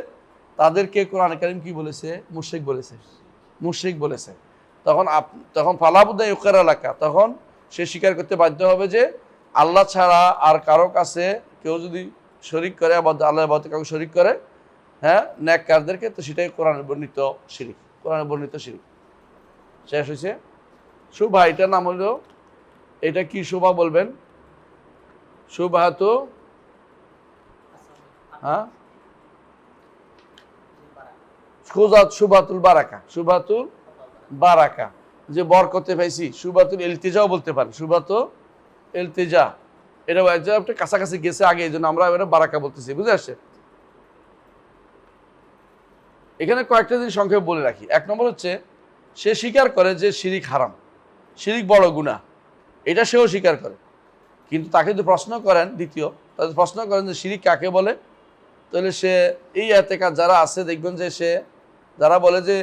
তাদেরকে কোরআনে কারিম কি বলেছে? মুশরিক বলেছে। তখন ফালাবুদ্দা ইউকার এলাকা, তখন সে স্বীকার করতে বাধ্য হবে যে আল্লাহ ছাড়া আর কারো কাছে কেউ যদি শরিক করে, আল্লাহ কাউকে শরিক করে, নেককারদেরকে, তো সেটাই কোরআনের বর্ণিত শিরিক। শেষ হয়েছে। শুভা, এটার নাম হলো, এটা কি শুভা বলবেন? শুভা তো শুভাতুল বারাকা, যে বরকতে পাইছি। শুভাতুল ইলতিজাও বলতে পারেন, শুভাতুল ইলতিজা, এটা একটা কাছাকাছি গেছে আগে, এই জন্য আমরা এবার বারাকা বলতেছি। বুঝে আসছে? এখানে কয়েকটা জিনিস সংক্ষেপে বলে রাখি। এক নম্বর হচ্ছে, সে স্বীকার করে যে শিরিক হারাম, শিরিক বড় গুনাহ, এটা সেও স্বীকার করে। কিন্তু তাকে যদি প্রশ্ন করেন, তাদের প্রশ্ন করেন যে শিরিক কাকে বলে, তাহলে সে এই এতেকাদ যারা আছে দেখবেন যে সে যারা বলে যে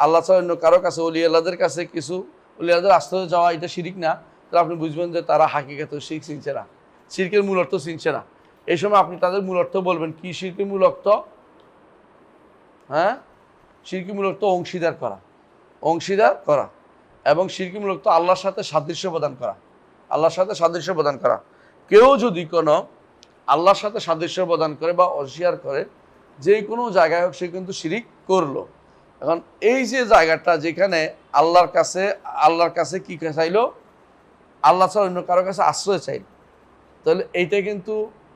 আল্লাহ ছাড়া অন্য কারো কাছে, অলি আল্লাহদের কাছে কিছু অলি আল্লাহদের আশ্রয় যাওয়া এটা শিরিক না, তাহলে আপনি বুঝবেন যে তারা হাকিকাত শিরক চিনছে না, শিরকের মূল অর্থ চিনছে না। এই সময় আপনি তাদের মূল অর্থ বলবেন কি? শিরকের মূল অর্থ, শিরকের মূল অর্থ অংশীদার করা, এবং শিরকের মূল অর্থ আল্লাহর সাথে সাদৃশ্য প্রদান করা। কেউ যদি কোনো আল্লাহর সাথে সাদৃশ্য প্রদান করে বা অস্বীকার করে, যে কোনো জায়গায় হোক, সে কিন্তু শিরিক করলো। এখন এই যে জায়গাটা যেখানে আল্লাহর কাছে কি চাইলো, আল্লাহ ছাড়া অন্য কারো কাছে আশ্রয় চাইলো, তাহলে এইটা কিন্তু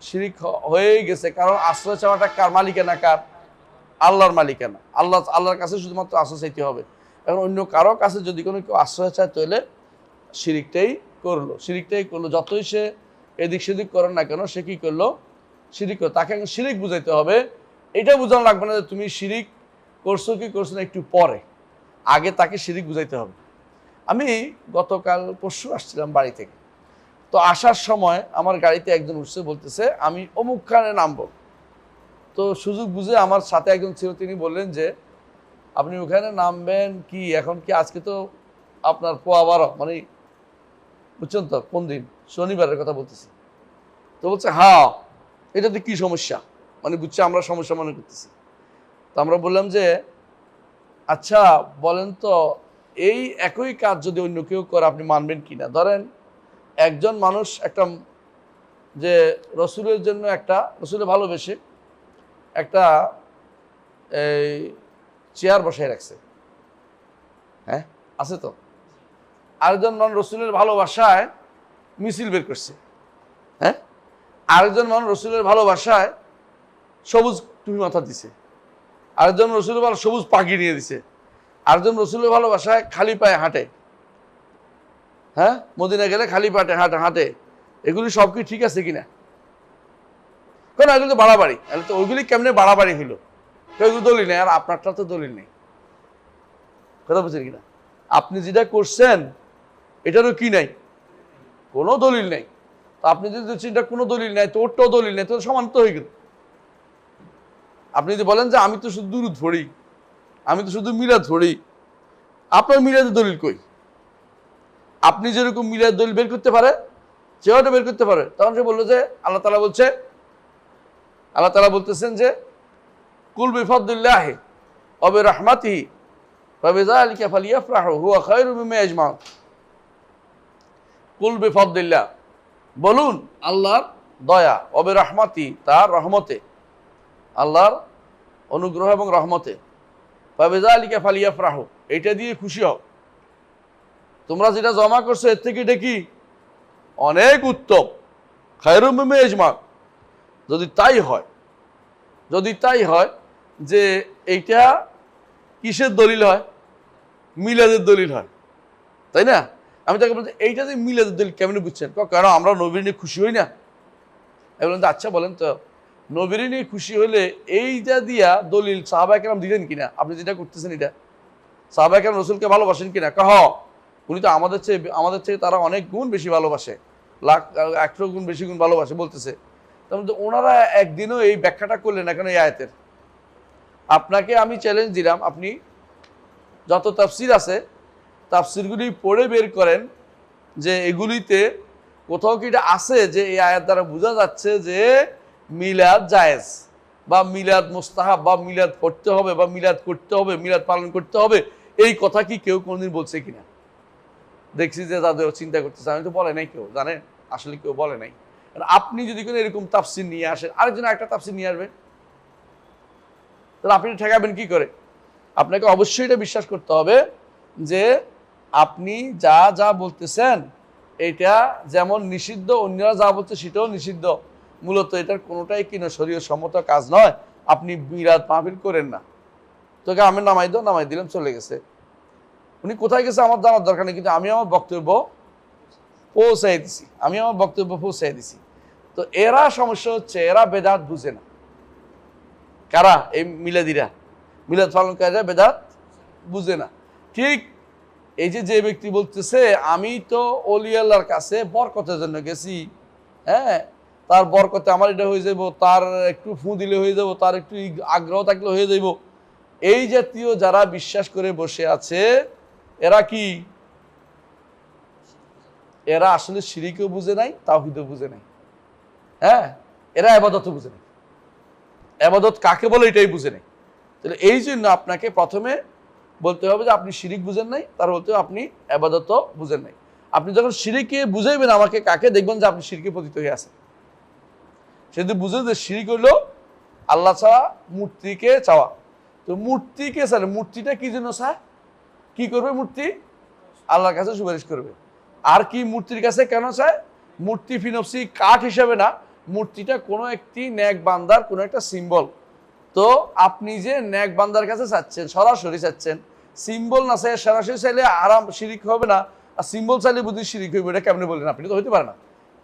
শিরিক হয়েই গেছে। কারণ আশ্রয় চাওয়াটা কার মালিকানা? কার? আল্লাহর মালিকানা। আল্লাহর কাছে শুধুমাত্র আশ্রয় চাইতে হবে। এখন অন্য কারো কাছে যদি কোনো কেউ আশ্রয় চায় তাহলে শিরিকটাই করলো। যতই সে এদিক সেদিক করেন না কেন, সে কি করলো? শিরিক করলো। তাকে শিরিক বুঝাইতে হবে। এটা বুঝানো লাগবে না যে তুমি শিরিক করছো কি করছো না, একটু পরে, আগে তাকে শিরিক বুঝাইতে হবে। আমি গতকাল পরশু আসছিলাম বাড়ি থেকে, তো আসার সময় আমার গাড়িতে একজন উঠছে, বলতেছে আমি অমুক খানে নামবো। তো সুযোগ বুঝে আমার সাথে একজন ছিল, তিনি বললেন যে আপনি ওখানে নামবেন কি, এখন কি আজকে তো আপনার পোয়া 12, মানে বুঝছেন তো কোন দিন, শনিবারের কথা বলতেছি। তো বলছে হ্যাঁ, এটাতে কি সমস্যা, মানে বুঝছে আমরা সমস্যা মনে করতেছি। তো আমরা বললাম যে আচ্ছা বলেন তো, এই একই কাজ যদি অন্য কেউ করে আপনি মানবেন কিনা? ধরেন একজন মানুষ একটা, যে রসুলের জন্য একটা, রসুলের ভালোবেসে একটা এই চেয়ার বসায় রাখছে, হ্যাঁ আছে তো। আরেকজন মানুষ রসুলের ভালোবাসায় মিছিল বের করছে, হ্যাঁ। আরেকজন মানুষ রসুলের ভালোবাসায় সবুজ টুপি মাথা দিছে, আরেকজন রসুলের ভালো সবুজ পাখি নিয়ে দিছে, আরেকজন রসুলের ভালোবাসায় খালি পায়ে হাঁটে, হ্যাঁ, মদিনা গেলে খালি পায়ে হাঁটে। এগুলি সব কি ঠিক আছে কিনা? কেন এগুলো তো বাড়াবাড়ি, তো ওইগুলি কেমনে বাড়াবাড়ি হইলো? এগুলো দলিল নেই, আর আপনারটা তো দলিল নেই। কথা বুঝছেন কিনা? আপনি যেটা করছেন এটারও কি নাই, কোনো দলিল নেই। তো আপনি যদি চিন্তা কোনো দলিল নাই, তো ওরটাও দলিল নেই, তো সমান তো হয়ে গেল। আপনি যদি বলেন যে আমি তো শুধু দুরূদ পড়ি, আমি তো শুধু মিলাদ পড়ি, আপনার মিলাদের দলিল কই? আপনি যেরকম মিলাদ দলিল বের করতে পারে, সেটা বের করতে পারে। তখন সে বললো যে আল্লাহ তাআলা বলতেছেন যে কুল বিফাদলিল্লাহি ওয়া বিরহমাতিহি ফাবিযালিকা ফালিয়াফরাহু হুয়া খায়রুম মিম্মা ইয়াজমাউন। কুল বিফাদলিল্লাহ, বলুন আল্লাহর দয়া, ওয়া বিরহমাতি, তার রহমতে, আল্লাহর অনুগ্রহ এবং রহমতে, ফাবিযালিকা ফালিয়াফরাহু, এটা দিয়ে খুশি হও। তোমরা যেটা জমা করছো এর থেকে এটা কি অনেক উত্তম, খায়রুম মিম্মা ইয়াজমাউন। যদি তাই হয় যে এইটা কিসের দলিল হয়? মিলাদের দলিল হয়, তাই না? আমি তাকে বলছি এইটা যে মিলাদের দলিল কেমনে বুঝছেন? কেন আমরা নবীর নিয়ে খুশি হই না? আমি বললাম আচ্ছা বলেন তো, নবীর নিয়ে খুশি হলে এইটা দিয়া দলিল সাহাবায়ে কেরাম দিলেন কিনা? আপনি যেটা করতেছেন এটা, সাহাবায়ে কেরাম রসুলকে ভালোবাসেন কিনা? উনি তো আমাদের চেয়ে তারা অনেক গুণ বেশি ভালোবাসে, 100 গুণ বেশি গুণ ভালোবাসে বলতেছে। তার মধ্যে ওনারা একদিনও এই ব্যাখ্যাটা করলেন না কেন এই আয়াতের? আপনাকে আমি চ্যালেঞ্জ দিলাম, আপনি যত তাফসির আছে তাফসিরগুলি পড়ে বের করেন যে এগুলিতে কোথাও কি এটা আছে যে এই আয়াত দ্বারা বোঝা যাচ্ছে যে মিলাদ জায়েজ, বা মিলাদ মুস্তাহাব, বা মিলাদ পড়তে হবে, বা মিলাদ করতে হবে, মিলাদ পালন করতে হবে, এই কথা কি কেউ কোনোদিন বলছে কিনা? দেখছি যে তাদের চিন্তা করতেছে, আমি তো বলে নাই কেউ, জানেন, আসলে কেউ বলে নাই। আপনি যদি কোনো এরকম তাফসির নিয়ে আসেন, আরেকজন একটা তাফসির নিয়ে আসবেন, তাহলে আপনি ঠেকাবেন কি করে? আপনাকে অবশ্যই এটা বিশ্বাস করতে হবে যে আপনি যা যা বলতেছেন এটা যেমন নিষিদ্ধ, অন্যরা যা বলছে সেটাও নিষিদ্ধ। মূলত এটার কোনোটাই কিনা শরীয়ত সম্মত কাজ নয়। আপনি মিলাদ মাহফিল করেন না, তোকে আমি নামাই দিলাম, চলে গেছে। উনি কোথায় গেছে আমার জানার দরকার নেই, কিন্তু আমি আমার বক্তব্য পৌঁছাই দিছি। তো এরা সমস্যা হচ্ছে, এরা বেদাত বুঝে না। কারা? এই মিলাদিরা, মিলাদ পালনকারীরা বেদাত বুঝে না। ঠিক এই যে ব্যক্তি বলতেছে আমি তো ওলি আল্লাহর কাছে বরকতের জন্য গেছি, হ্যাঁ, তার বরকতে আমার এটা হয়ে যাব, তার একটু ফু দিলে হয়ে যাব, তার একটু আগ্রহ থাকলে হয়ে যাব, এই জাতীয় যারা বিশ্বাস করে বসে আছে, এরা কি? এরা আসলে শিরিকও বুঝে নাই, তাওহীদও বুঝে নাই, হ্যাঁ, এরা ইবাদতও বুঝে নাই। ইবাদত কাকে বলে এটাই বুঝে নাই। তাহলে এই জন্য আপনাকে প্রথমে বলতে হবে যে আপনি শিরিক বুঝেন নাই, তার বলতে হবে আপনি ইবাদতও বুঝেন নাই। আপনি যখন শিরিকে বুঝাইবেন আমাকে কাকে, দেখবেন যে আপনি শিরকে পতিত হয়ে আছেন। সে যদি বুঝে যে শিরিক হইল আল্লাহ ছাড়া মূর্তিকে চাওয়া, তো মূর্তিকে স্যার মূর্তিটা কি জন্য স্যার কি করবে মূর্তি? আল্লাহর কাছে সুপারিশ করবে। আর কি মূর্তির কাছে কেন চায়? মূর্তি ফিনফসি কাঠ হিসাবে না, মূর্তিটা কোনো একটি নেক বান্দার কোনো একটা সিম্বল। তো আপনি যে নেক বান্দার কাছে চাচ্ছেন, সরাসরি চাচ্ছেন, সিম্বল না চাই সরাসরি চাইলে আরাম শিরিক হবে না, আর সিম্বল চাইলে বুঝি শিরিক হইবে, এটা কেমনে বললেন আপনি? তো হইতে পারে না।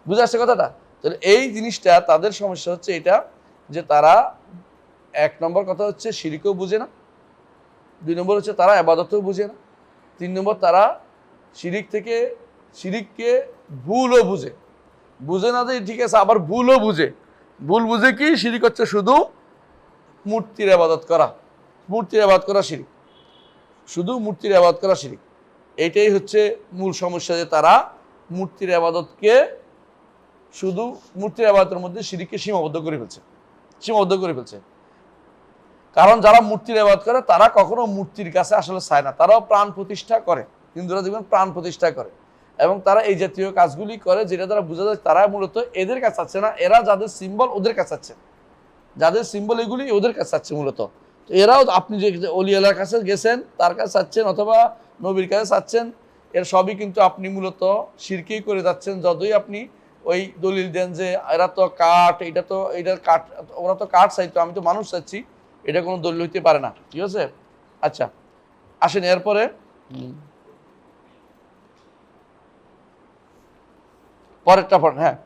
বুঝে আসছে কথাটা? তাহলে এই জিনিসটা তাদের সমস্যা হচ্ছে এটা, যে তারা এক নম্বর কথা হচ্ছে শিরিকও বুঝে না, দুই নম্বর হচ্ছে তারা ইবাদতও বুঝে না, তিন নম্বর তারা শিরিককে ভুলও বুঝে না যে ঠিক আছে, আবার ভুলও ভুল বুঝে কি শিরিক হচ্ছে শুধু মূর্তির ইবাদত করা, শিরিক, শুধু মূর্তির ইবাদত করা শিরিক। এইটাই হচ্ছে মূল সমস্যা, যে তারা মূর্তির ইবাদতকে শুধু মূর্তির ইবাদতের মধ্যে শিরিককে সীমাবদ্ধ করে ফেলছে। কারণ যারা মূর্তির ইবাদত করে তারা কখনো মূর্তির কাছে আসলে চায় না, তারাও প্রাণ প্রতিষ্ঠা করে, হিন্দুরা দেখবেন প্রাণ প্রতিষ্ঠা করে, এবং তারা এই জাতীয় কাজগুলি করে যেটা দ্বারা বোঝা যায় তারা মূলত এদের কাছে চাচ্ছে না, এরা যাদের সিম্বল ওদের কাছে চাচ্ছে, যাদের সিম্বল এগুলি ওদের কাছে চাচ্ছে মূলত। তো এরাও আপনি যে অলিয়ালার কাছে গেছেন তার কাছে চাচ্ছেন, অথবা নবীর কাছে চাচ্ছেন, এর সবই কিন্তু আপনি মূলত শিরকেই করে যাচ্ছেন। যতই আপনি ওই দলিল দেন যে এরা তো কাঠ, এইটার কাঠ, ওরা তো কাঠ চাইতো, আমি তো মানুষ চাচ্ছি, এটা কোনো দলিল হইতে পারে না। ঠিক আছে, আচ্ছা আসেন এরপরে পরেরটা পড়েন। হ্যাঁ,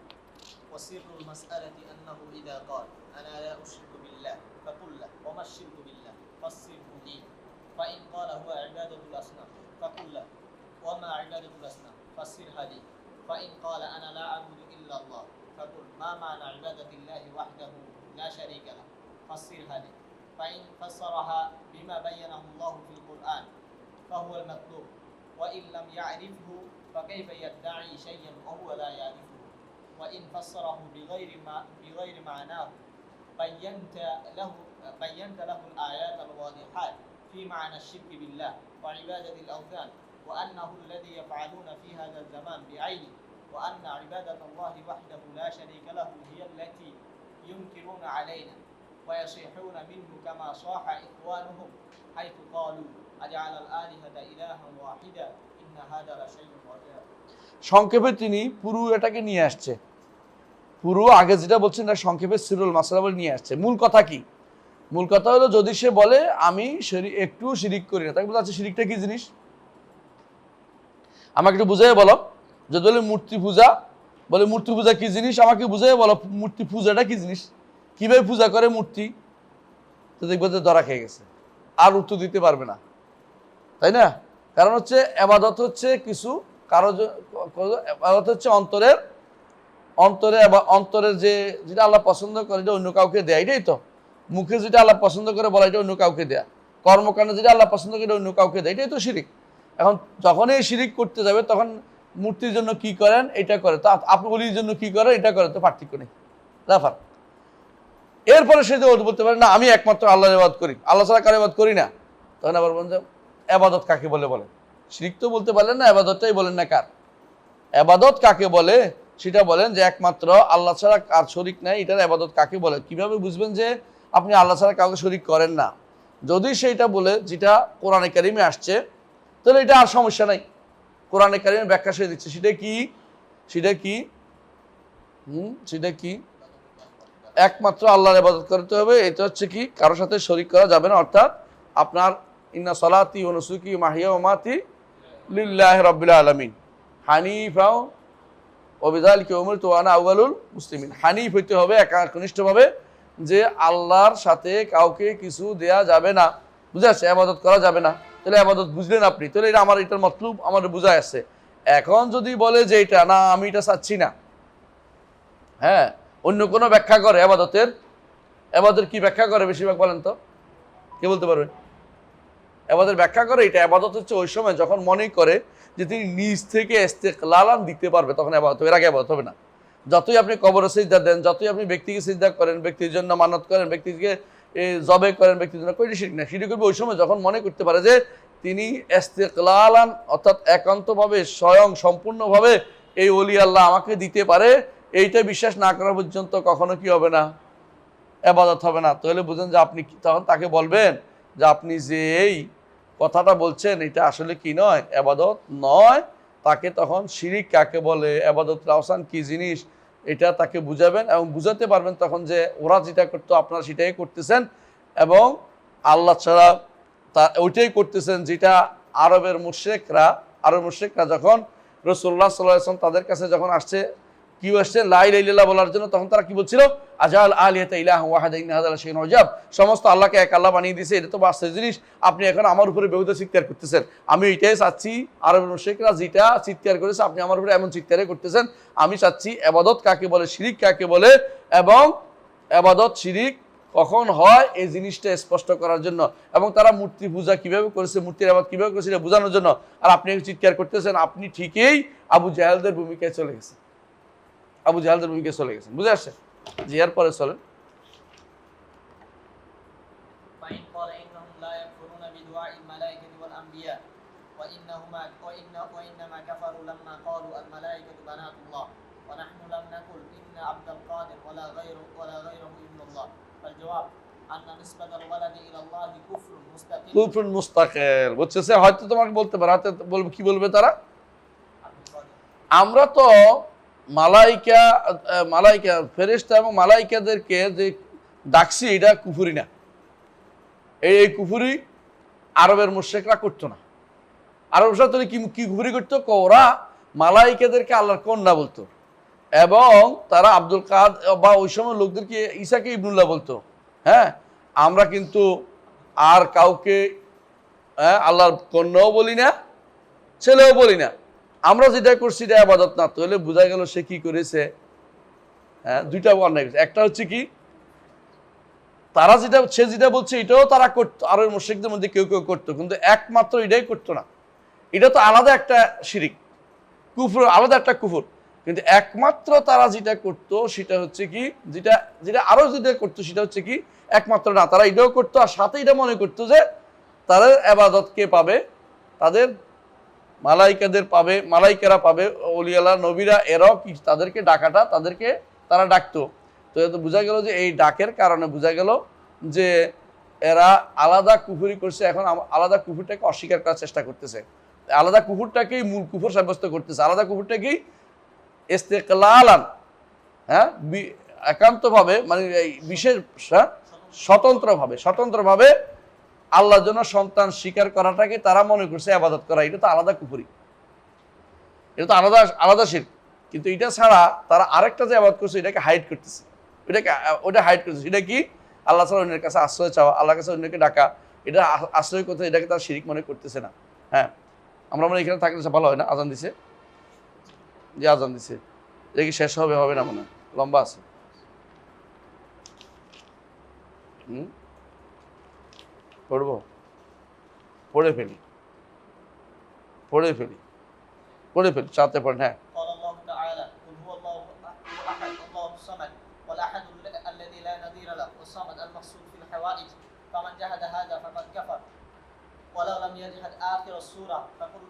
وسر المسألة أنه إذا قال أنا لا أشرك بالله فقل له وما الشرك بالله فسره لي فإن قال هو عبادة الأصنام فقل له وما عبادة الأصنام فسرها لي فإن قال أنا لا أعبد إلا الله فقل ما معنى عبادة الله وحده لا شريك له فسرها لي فإن فسرها بما بينه الله في القرآن فهو المطلوب وإن لم يعرفه فكيف يدعي شيئا وهو لا يعرفه وإن فسره بغير معناه بينت له الآيات الواضحات في معنى الشرك بالله وعبادة الأوثان وأنه الذي يفعلون في هذا الزمان بعينه وأن عبادة الله وحده لا شريك له هي التي ينكرون علينا ويصيحون منه كما صاح إخوانهم حيث قالوا أجعل الآلهة إلها واحدا إن هذا لشيء عجاب। সংক্ষেপে তিনি পুরো এটাকে নিয়ে আসছে, পুরো আগে যেটা বলছেন না সংক্ষেপে সিরুল মাসলা বলে নিয়ে আসছে। মূল কথা কি? মূল কথা হলো যদি সে বলে আমি একটু শিরিক করি না, তাকে বলতে আচ্ছা শিরিকটা কি জিনিস আমাকে একটু বুঝাই বলো। যদি বলে মূর্তি পূজা, বলে মূর্তি পূজা কি জিনিস আমাকে বুঝাই বলো, মূর্তি পূজাটা কি জিনিস, কিভাবে পূজা করে মূর্তি, তো দেখবো যে ধরা খেয়ে গেছে, আর উত্তর দিতে পারবে না, তাই না? কারণ হচ্ছে ইবাদত হচ্ছে কিছু ইবাদত হচ্ছে অন্তরের যেটা আল্লাহ পছন্দ করে এটা অন্য কাউকে দেয়, এটাই তো। মুখে যেটা আল্লাহ পছন্দ করে বলা এটা অন্য কাউকে দেয়া, কর্মকাণ্ডে যেটা আল্লাহ পছন্দ করে অন্য কাউকে দেয়, এটাই তো শিরিক। এখন যখনই শিরিক করতে যাবে তখন মূর্তির জন্য কি করেন এটা করে, তো আপনি অলির জন্য কি করেন এটা করে, তো পার্থক্য নেই, রাফার। এরপরে সে যে বলতে পারে না আমি একমাত্র আল্লাহর ইবাদত করি, আল্লাহ ছাড়া কারো ইবাদত করি না, তখন আবার বলেন যে ইবাদত কাকে বলে বলেন? শিরিক তো বলতে পারলেন না, ইবাদতটাই বলেন না। কার ইবাদত কাকে বলে সেটা বলেন, যে একমাত্র আল্লাহ ছাড়া আর শরিক নাই, এটার ইবাদত কাকে বলে? কিভাবে বুঝবেন যে আপনি আল্লাহ ছাড়া কাউকে শরিক করেন না? যদি সেইটা বলে যেটা কোরআনে কারিমে আসছে, তাহলে এটা আর সমস্যা নাই, কোরআনে কারিমের ব্যাখ্যা সে দিচ্ছে। সেটা কি একমাত্র আল্লাহর ইবাদত করতে হবে, এটা হচ্ছে কি কারোর সাথে শরিক করা যাবে না। অর্থাৎ আপনার ইন্না সলাতি ওয়া নুসুকি ওয়া মাহইয়া ওয়া মামাতি লিল্লাহি রাব্বিল আলামিন হানিফা ওয়া বিযালিকা উমিরতু ওয়া আনা আউয়ালুল মুসলিমিন। হানিফ হইতে হবে একনিষ্ঠভাবে, যে আল্লাহর সাথে কাউকে কিছু দেয়া যাবে না, বুঝে আসছে, ইবাদত করা যাবে না। তাহলে ইবাদত বুঝলেন আপনি, তাহলে এটা এটার মতলব আমার বোঝা আছে। এখন যদি বলে যে এটা না আমি এটা চাচ্ছি না, হ্যাঁ অন্য কোনো ব্যাখ্যা করে ইবাদতের কি ব্যাখ্যা করে বেশিরভাগ বলেন তো, কে বলতে পারবে? ইবাদতের ব্যাখ্যা করে এটা ইবাদত হচ্ছে ওই সময় যখন মনে করে যে তিনি নিজ থেকে ইস্তেকলালান দিতে পারবে, তখন ইবাদত হবে, এর আগে ইবাদত হবে না। যতই আপনি কবরে সিজদা দেন, যতই আপনি ব্যক্তিকে সিজদা করেন, ব্যক্তির জন্য মানত করেন, ব্যক্তিকে জবে করেন, ব্যক্তির জন্য কইলে শিরক না। শিরক করবে ওই সময় যখন মনে করতে পারে যে তিনি ইস্তেকলালান অর্থাৎ একান্তভাবে স্বয়ং সম্পূর্ণভাবে এই ওলি আল্লাহ আমাকে দিতে পারে, এইটা বিশ্বাস না করা পর্যন্ত কখনো কি হবে না? ইবাদত হবে না। তাহলে বুঝেন যে আপনি তখন তাকে বলবেন যে আপনি যে এই কথাটা বলছেন এটা আসলে কি নয়, ইবাদত নয়, তাকে তখন শিরিক কাকে বলে, ইবাদতের আহসান কি জিনিস, এটা তাকে বুঝাবেন এবং বুঝাতে পারবেন তখন যে ওরা যেটা করতো আপনারা সেটাই করতেছেন এবং আল্লাহ ছাড়া তা ওইটাই করতেছেন যেটা আরবের মুশরিকরা যখন রাসূলুল্লাহ সাল্লাল্লাহু আলাইহি ওয়াসাল্লাম তাদের কাছে যখন আসছে কি আসছে লা ইলাহা ইল্লাল্লাহ বলার জন্য, তখন তারা কি বলছিল, আজাল আলিয়াতা ইলাহা ওয়াহিদা ইন্না হাযা লাশাইউন উজাব, সমস্ত আল্লাহকে এক আল্লাহ বানিয়ে দিয়েছে, এটা তো বাস্তব জিনিস, আপনি এখন আমার উপরে বেহুদা চিৎকার করতেছেন। আমি এটাই চাচ্ছি আরবের মুশরিকরা যেটা চিৎকার করেছে আপনি আমার উপরে এমন চিৎকারই করতেছেন, আমি চাচ্ছি ইবাদত কাকে বলে, শিরিক কাকে বলে এবং ইবাদত শিরিক কখন হয় এই জিনিসটা স্পষ্ট করার জন্য, এবং তারা মূর্তি পূজা কিভাবে করেছে, মূর্তির ইবাদত কিভাবে করেছে এটা বোঝানোর জন্য। আর আপনি চিৎকার করতেছেন, আপনি ঠিকই আবু জাহেলদের ভূমিকায় চলে গেছেন, আবু জাহেলদের ভূমিকায় চলে গেছেন। বুঝে আসছে? জি, এরপরে চলেন। فإن قال إنهم لا يكفرون بدعاء الملائكة والأنبياء وإنما كفروا لما قالوا الملائكة بنات الله ونحن لم نقل إن عبد القادر ولا غيره ابن الله فالجواب أن نسبة الولد إلى الله كفر مستقل কুফরুন মুস্তাকিল। বুঝছেন? হয়তো তোমাকে বলতে পারে, হয়তো বলবে, কি বলবে তারা, আমরা তো মালাইকা ফেরেশতা এবং মালাইকাদেরকে যে ডাকছি এটা কুফরি না, এই কুফরি আরবের মুশরিকরা করতো না। আরব সাথে কি কুফরি করতো, ওরা মালাইকাদেরকে আল্লাহর কন্যা বলতো এবং তারা আব্দুল কাদের বা ওই সময় লোকদেরকে ঈসাকে ইবনুল্লাহ বলতো। হ্যাঁ, আমরা কিন্তু আর কাউকে আল্লাহর কন্যাও বলি না, ছেলেও বলি না, আমরা যেটা করছি এটা ইবাদত না। তাহলে বোঝা গেল সে কি করেছে, দুইটা অন্যায় করেছে। একটা হচ্ছে কি, সে যেটা বলছে এটাও তারা করতো, আর ওই মুশরিকদের মধ্যে কেউ কেউ করতো, কিন্তু একমাত্র এটাই করতো না। এটা তো আলাদা একটা শিরিক, কুফর আলাদা একটা কুফর, কিন্তু একমাত্র তারা যেটা করতো সেটা হচ্ছে কি, যেটা আরো যেটা করতো সেটা হচ্ছে কি, একমাত্র না, তারা এটাও করতো আর সাথে এটা মনে করতো যে তাদের ইবাদত কে পাবে, তাদের মালাইকাদের পাবে, মালাইকারা পাবে, ওলিয়াল্লাহ নবীরা, এরাও কি তাদেরকে ডাকাটা তারা ডাকতো। তো এত বোঝা গেল যে এই ডাকের কারণে বোঝা গেল যে এরা আলাদা কুফরি করছে, এখন আলাদা কুফরটাকে অস্বীকার করার চেষ্টা করতেছে, আলাদা কুফরটাকেই মূল কুফর সাব্যস্ত করতেছে, আলাদা কুফরটাকেই ইস্তেকলালান, হ্যাঁ, একান্তভাবে, মানে এই বিশেষ স্বতন্ত্রভাবে আল্লাহর জন্য সন্তান স্বীকার করাটাকে তারা মনে করছে ইবাদত করা, এটা তো আলাদা কুফরি, এটা তো আলাদা শিরক। কিন্তু এটা ছাড়া তারা আরেকটা যে ইবাদত করছে এটাকে হাইড করতেছে, ওটা হাইড করতেছে। সেটা কি, আল্লাহ ছাড়া অন্যের কাছে আশ্রয় চাওয়া, আল্লাহর কাছে অন্যকে ডাকা, এটা আশ্রয় করতে, এটাকে তারা শিরিক মনে করতেছে না। হ্যাঁ, আমরা মনে এখানে থাকলে ভালো হয় না। আজান দিছে, যে আজান দিছে, এটা কি শেষ হবে না, মনে হয় লম্বা আছে। পড়বো, পড়ে ফেলি চাতে পড়েন। হ্যাঁ, قال الله تعالى قل هو الله احد الله الصمد والاحد الذي لا نظير له والصمد المقصود في الحوائج فمن جحد هذا فقد كفر ولو لم يجحد آخر السورة فقل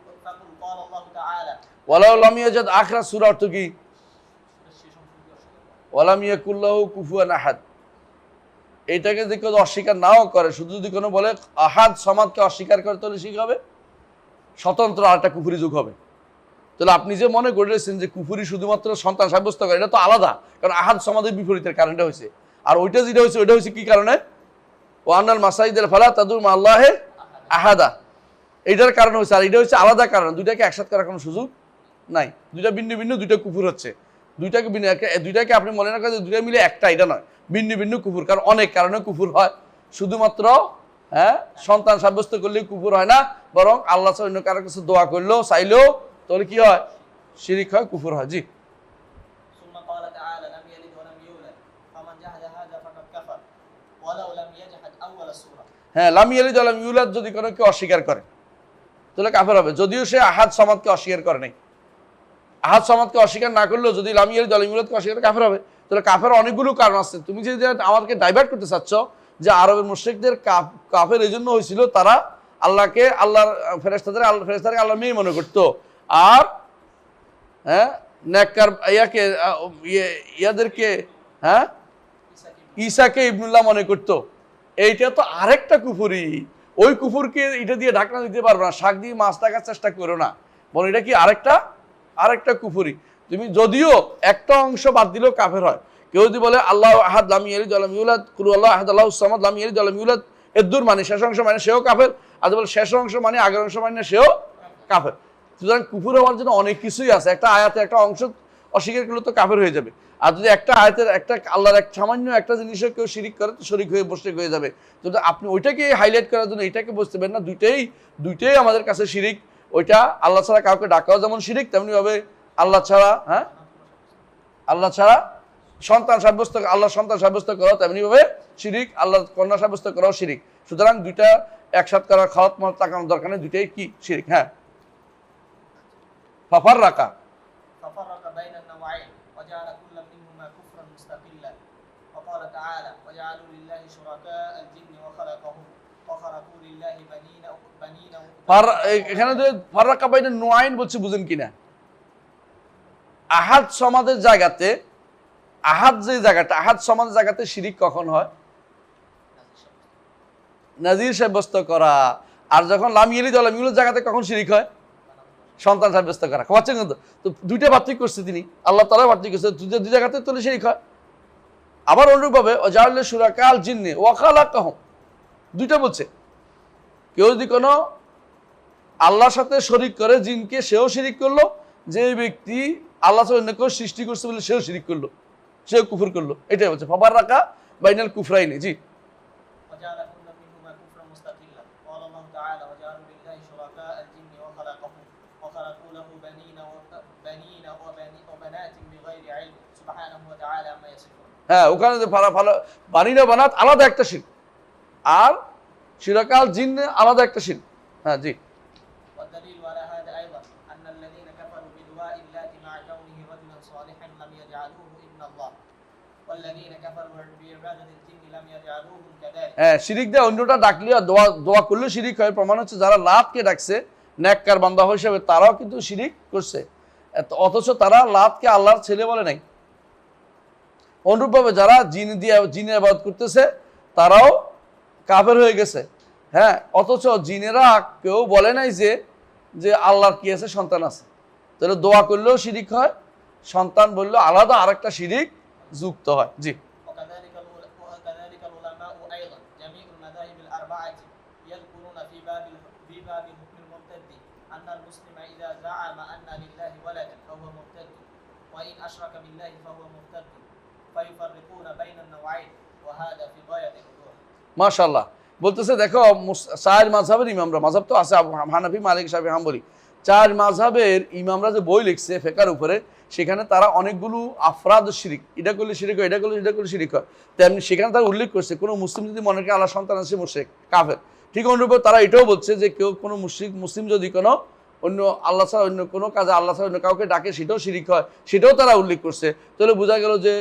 قال الله تعالى ওয়ালাউ লাম ইয়াজাদ আখিরা সূরা অর্থ কি, ওয়ালাম ইয়াকুল লাহু কুফুয়ান আহাদ, এইটাকে যদি কেউ অস্বীকার নাও করে, শুধু যদি কোনো বলে আহাদ সমাদকে অস্বীকার করে, তাহলে শিখ হবে, স্বতন্ত্র আরেকটা কুফরি যুগ হবে। তাহলে আপনি যে মনে করেছেন যে কুফরি শুধুমাত্র সন্তান সাব্যস্ত করে, এটা তো আলাদা, কারণ আহাদ সমাদের বিপরীতের কারণটা হয়েছে। আর ওইটা যেটা হয়েছে ওইটা হয়েছে কি কারণে, ওয়ান্নাল মাসাজিদাল ফালা তাদউ মা আল্লাহি আহাদা, এইটার কারণ হয়েছে। আর এটা হচ্ছে আলাদা কারণ, দুইটাকে একসাথে করার কোনো সুযোগ নাই, দুইটা ভিন্ন ভিন্ন, দুইটা কুফর হচ্ছে, দুইটাকে আপনি মনে রাখেন যে দুইটা মিলে একটা, এটা নয়, ভিন্ন ভিন্ন কুফর। কারণ অনেক কারণে কুফর হয়, শুধুমাত্র সন্তান সাব্যস্ত করলেই কুফর হয় না, বরং আল্লাহ ছাড়া অন্য কারোর কাছে দোয়া করলেও চাইলেও তাহলে কি হয়, শিরিক হয়, কুফর হয়। জি, ثم قال تعالى لم يلد ولم يولد فمن جحد هذا فقد كفر ولو لم يجحد أول السورة। হ্যাঁ, লাম ইয়ালিদ ওয়া লাম ইউলাদ যদি কোনো কেউ অস্বীকার করে তাহলে কাফের হবে, যদিও সে আহাদ সমাদকে অস্বীকার করে নাই। আহাদ সমাদকে অস্বীকার না করলেও যদি লাম ইয়ালিদ ওয়া লাম ইউলাদকে অস্বীকার করে কাফের হবে। তাহলে কাফের অনেকগুলো কারণ আছে। তুমি যদি আমাদেরকে ডাইভার্ট করতে চাচ্ছ যে আরবের মুশরিকদের কাফের এই জন্য হয়েছিল, তারা আল্লাহর ফেরেশতাদেরকে আল্লাহর মেয়ে মনে করতো, আর নেককার ইয়াদেরকে ঈসাকে ইবনুল্লাহ মনে করতো। এইটা তো আরেকটা কুফরি, ওই কুফুরকে এটা দিয়ে ঢাকনা দিতে পারবে না, শাক দিয়ে মাছ টাকার চেষ্টা করো না, বলো এটা কি আরেকটা কুফুরি। তুমি যদিও একটা অংশ বাদ দিলেও কাফের হয়। কেউ যদি বলে আল্লাহ আহাদ লাম ইয়ালিদ ওয়া লাম ইউলাদ, কুল আল্লাহু আহাদ আল্লাহুস সামাদ লাম ইয়ালিদ ওয়া লাম ইউলাদ, এর দূর মানে শেষ অংশ মানে সেও কাফের, আর বলে শেষ অংশ মানে আগের অংশ মানে সেও কাফের। সুতরাং কুফুর হওয়ার জন্য অনেক কিছুই আছে। একটা আয়াতে একটা অংশ অস্বীকার করলে তো কাফের হয়ে যাবে, আর যদি একটা আয়াতের একটা আল্লাহর এক সামান্য একটা জিনিসও কেউ শিরিক করে তো শরিক হয়ে মুশরিক হয়ে যাবে। যদি আপনি ওইটাকে হাইলাইট করার জন্য এটাকে বুঝতে পারেন না, দুইটাই আমাদের কাছে শিরিক। ওইটা আল্লাহ ছাড়া কাউকে ডাকাও যেমন শিরিক, তেমনি ভাবে আল্লাহ ছাড়া সন্তান সাব্যস্ত আল্লাহ সন্তান সাব্যস্ত করাও তেমনি ভাবে শিরিক, আল্লাহ কন্যা সাব্যস্ত করাও শিরিক। সুতরাং দুইটা একসাথে করার খাওয়াত মত তাকানোর দরকার নেই, দুইটাই কি শিরিক। হ্যাঁ, ফাফাররাকা بين النوعين وجعل كل منهما كفرا مستقلا وقال تعالى وجعلوا لله شركاء الجن وخلقوا لله بنين এখানে যে ফাররাকা বাইনা নুআইন বলছে বুঝেন কিনা, আহাদ সমাদের জায়গাতে আহাদ সমাদের জায়গাতে শিরিক কখন হয়? নাজির সাব্যস্ত করা। আর যখন লাম ইয়ালিদ ওয়া লাম ইউলাদ জায়গাতে কখন শিরিক হয়? সন্তান সাব্যস্ত করা। পাচ্ছেন কিন্তু, তো দুইটা পার্থক্য করছে তিনি, আল্লাহ তাআলা পার্থক্য করছে, দুই জায়গাতে তুলে শিরিক হয়। আবার অনুরূপভাবে ওয়াজাআলা শুরাকাল জিন্নি ওয়া খালাকাহুম, দুইটা বলছে। কেউ যদি কোনো আল্লাহর সাথে শরিক করে জিনকে, সেও শিরিক করলো। যে ব্যক্তি আল্লাহ ছাড়া অন্য কেউ সৃষ্টি করছে বলে সেও শিরিক করলো, সেও কুফর করলো। এটাই বলছে ফাফাররাকা বাইনাল কুফরাইনি। জি, হ্যাঁ, ওখানে বানিনা বানাত আলাদা একটা শিরক, আর শিরাকাল জিন আলাদা একটা শিরক। হ্যাঁ, জি। হ্যাঁ, শিরিক দিয়ে অন্যটা ডাকলে দোয়া করলে শিরিক হয়। প্রমাণ হচ্ছে যারা লাতকে ডাকছে নেককার বান্দা হিসেবে, তারাও কিন্তু শিরিক করছে, অথচ তারা লাতকে আল্লাহর ছেলে বলে নাই। অনুরূপভাবে যারা জিনের ইবাদত করতেছে তারাও কাফের হয়ে গেছে। হ্যাঁ, অথচ জিনেরা কেউ বলে নাই যে আল্লাহর কি আছে, সন্তান আছে। তাহলে দোয়া করলেও শিরিক হয়, সন্তান বললেও আলাদা আরেকটা শিরিক যুক্ত হয়। জি, মাশাআল্লাহ। বলতেছে দেখো, চার মাযহাবের ইমামরা, মাযহাব তো আছে হানাফি, মালিক, শাফিঈ, হাম্বলি, চার মাযহাবের ইমামরা যে বই লিখছে ফিকহের উপরে, সেখানে তারা অনেকগুলো আফরাদ শিরিক, এটা করলে শিরিক হয়, এটা করলে শিরিক হয়, তেমনি সেখানে তারা উল্লেখ করছে কোনো মুসলিম যদি মনে করে আল্লাহ সন্তান আছে মুশরিক কাফের। ঠিক অনুরূপে তারা এটাও বলছে যে কেউ কোনো মুসলিম যদি কোনো অন্য আল্লাহ ছাড়া অন্য কোনো কাজে আল্লাহ ছাড়া অন্য কাউকে ডাকে, সেটাও শিরিক হয়, সেটাও তারা উল্লেখ করছে। তাহলে বোঝা গেল যে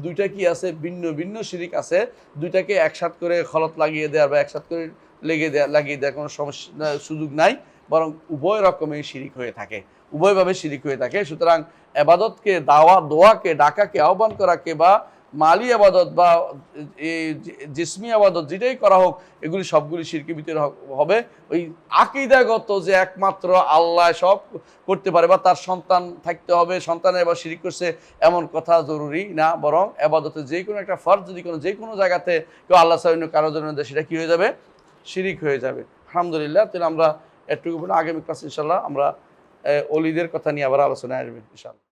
দুইটা কি আছে, ভিন্ন ভিন্ন শিরিক আছে। দুইটাকে একসাথ করে খলত লাগিয়ে দেওয়ার বা একসাথ করে লাগিয়ে দেওয়ার কোনো সমস্যা সুযোগ নাই, বরং উভয় রকমের শিরিক হয়ে থাকে, উভয়ভাবে শিরিক হয়ে থাকে। সুতরাং আবাদতকে, দোয়াকে, ডাকাকে, আহ্বান করাকে বা মালি আবাদত বা জিসমি আবাদত যেটাই করা হোক, এগুলি সবগুলি শিরকের ভিতরে হবে। ওই আকীদাগত যে একমাত্র আল্লাহ সব করতে পারে বা তার সন্তান থাকতে হবে, সন্তানের এবার শিরিক করছে এমন কথা জরুরি না, বরং আবাদতে যে কোনো একটা ফরজ যদি যে কোনো জায়গাতে কেউ আল্লাহ ছাড়া কারোর জন্য দেয়, সেটা কি হয়ে যাবে? শিরিক হয়ে যাবে। আলহামদুলিল্লাহ। তাহলে আমরা একটু আগামী ক্লাস ইনশাল্লাহ আমরা অলিদের কথা নিয়ে আবার আলোচনায় আসবেন ইনশাআল্লাহ।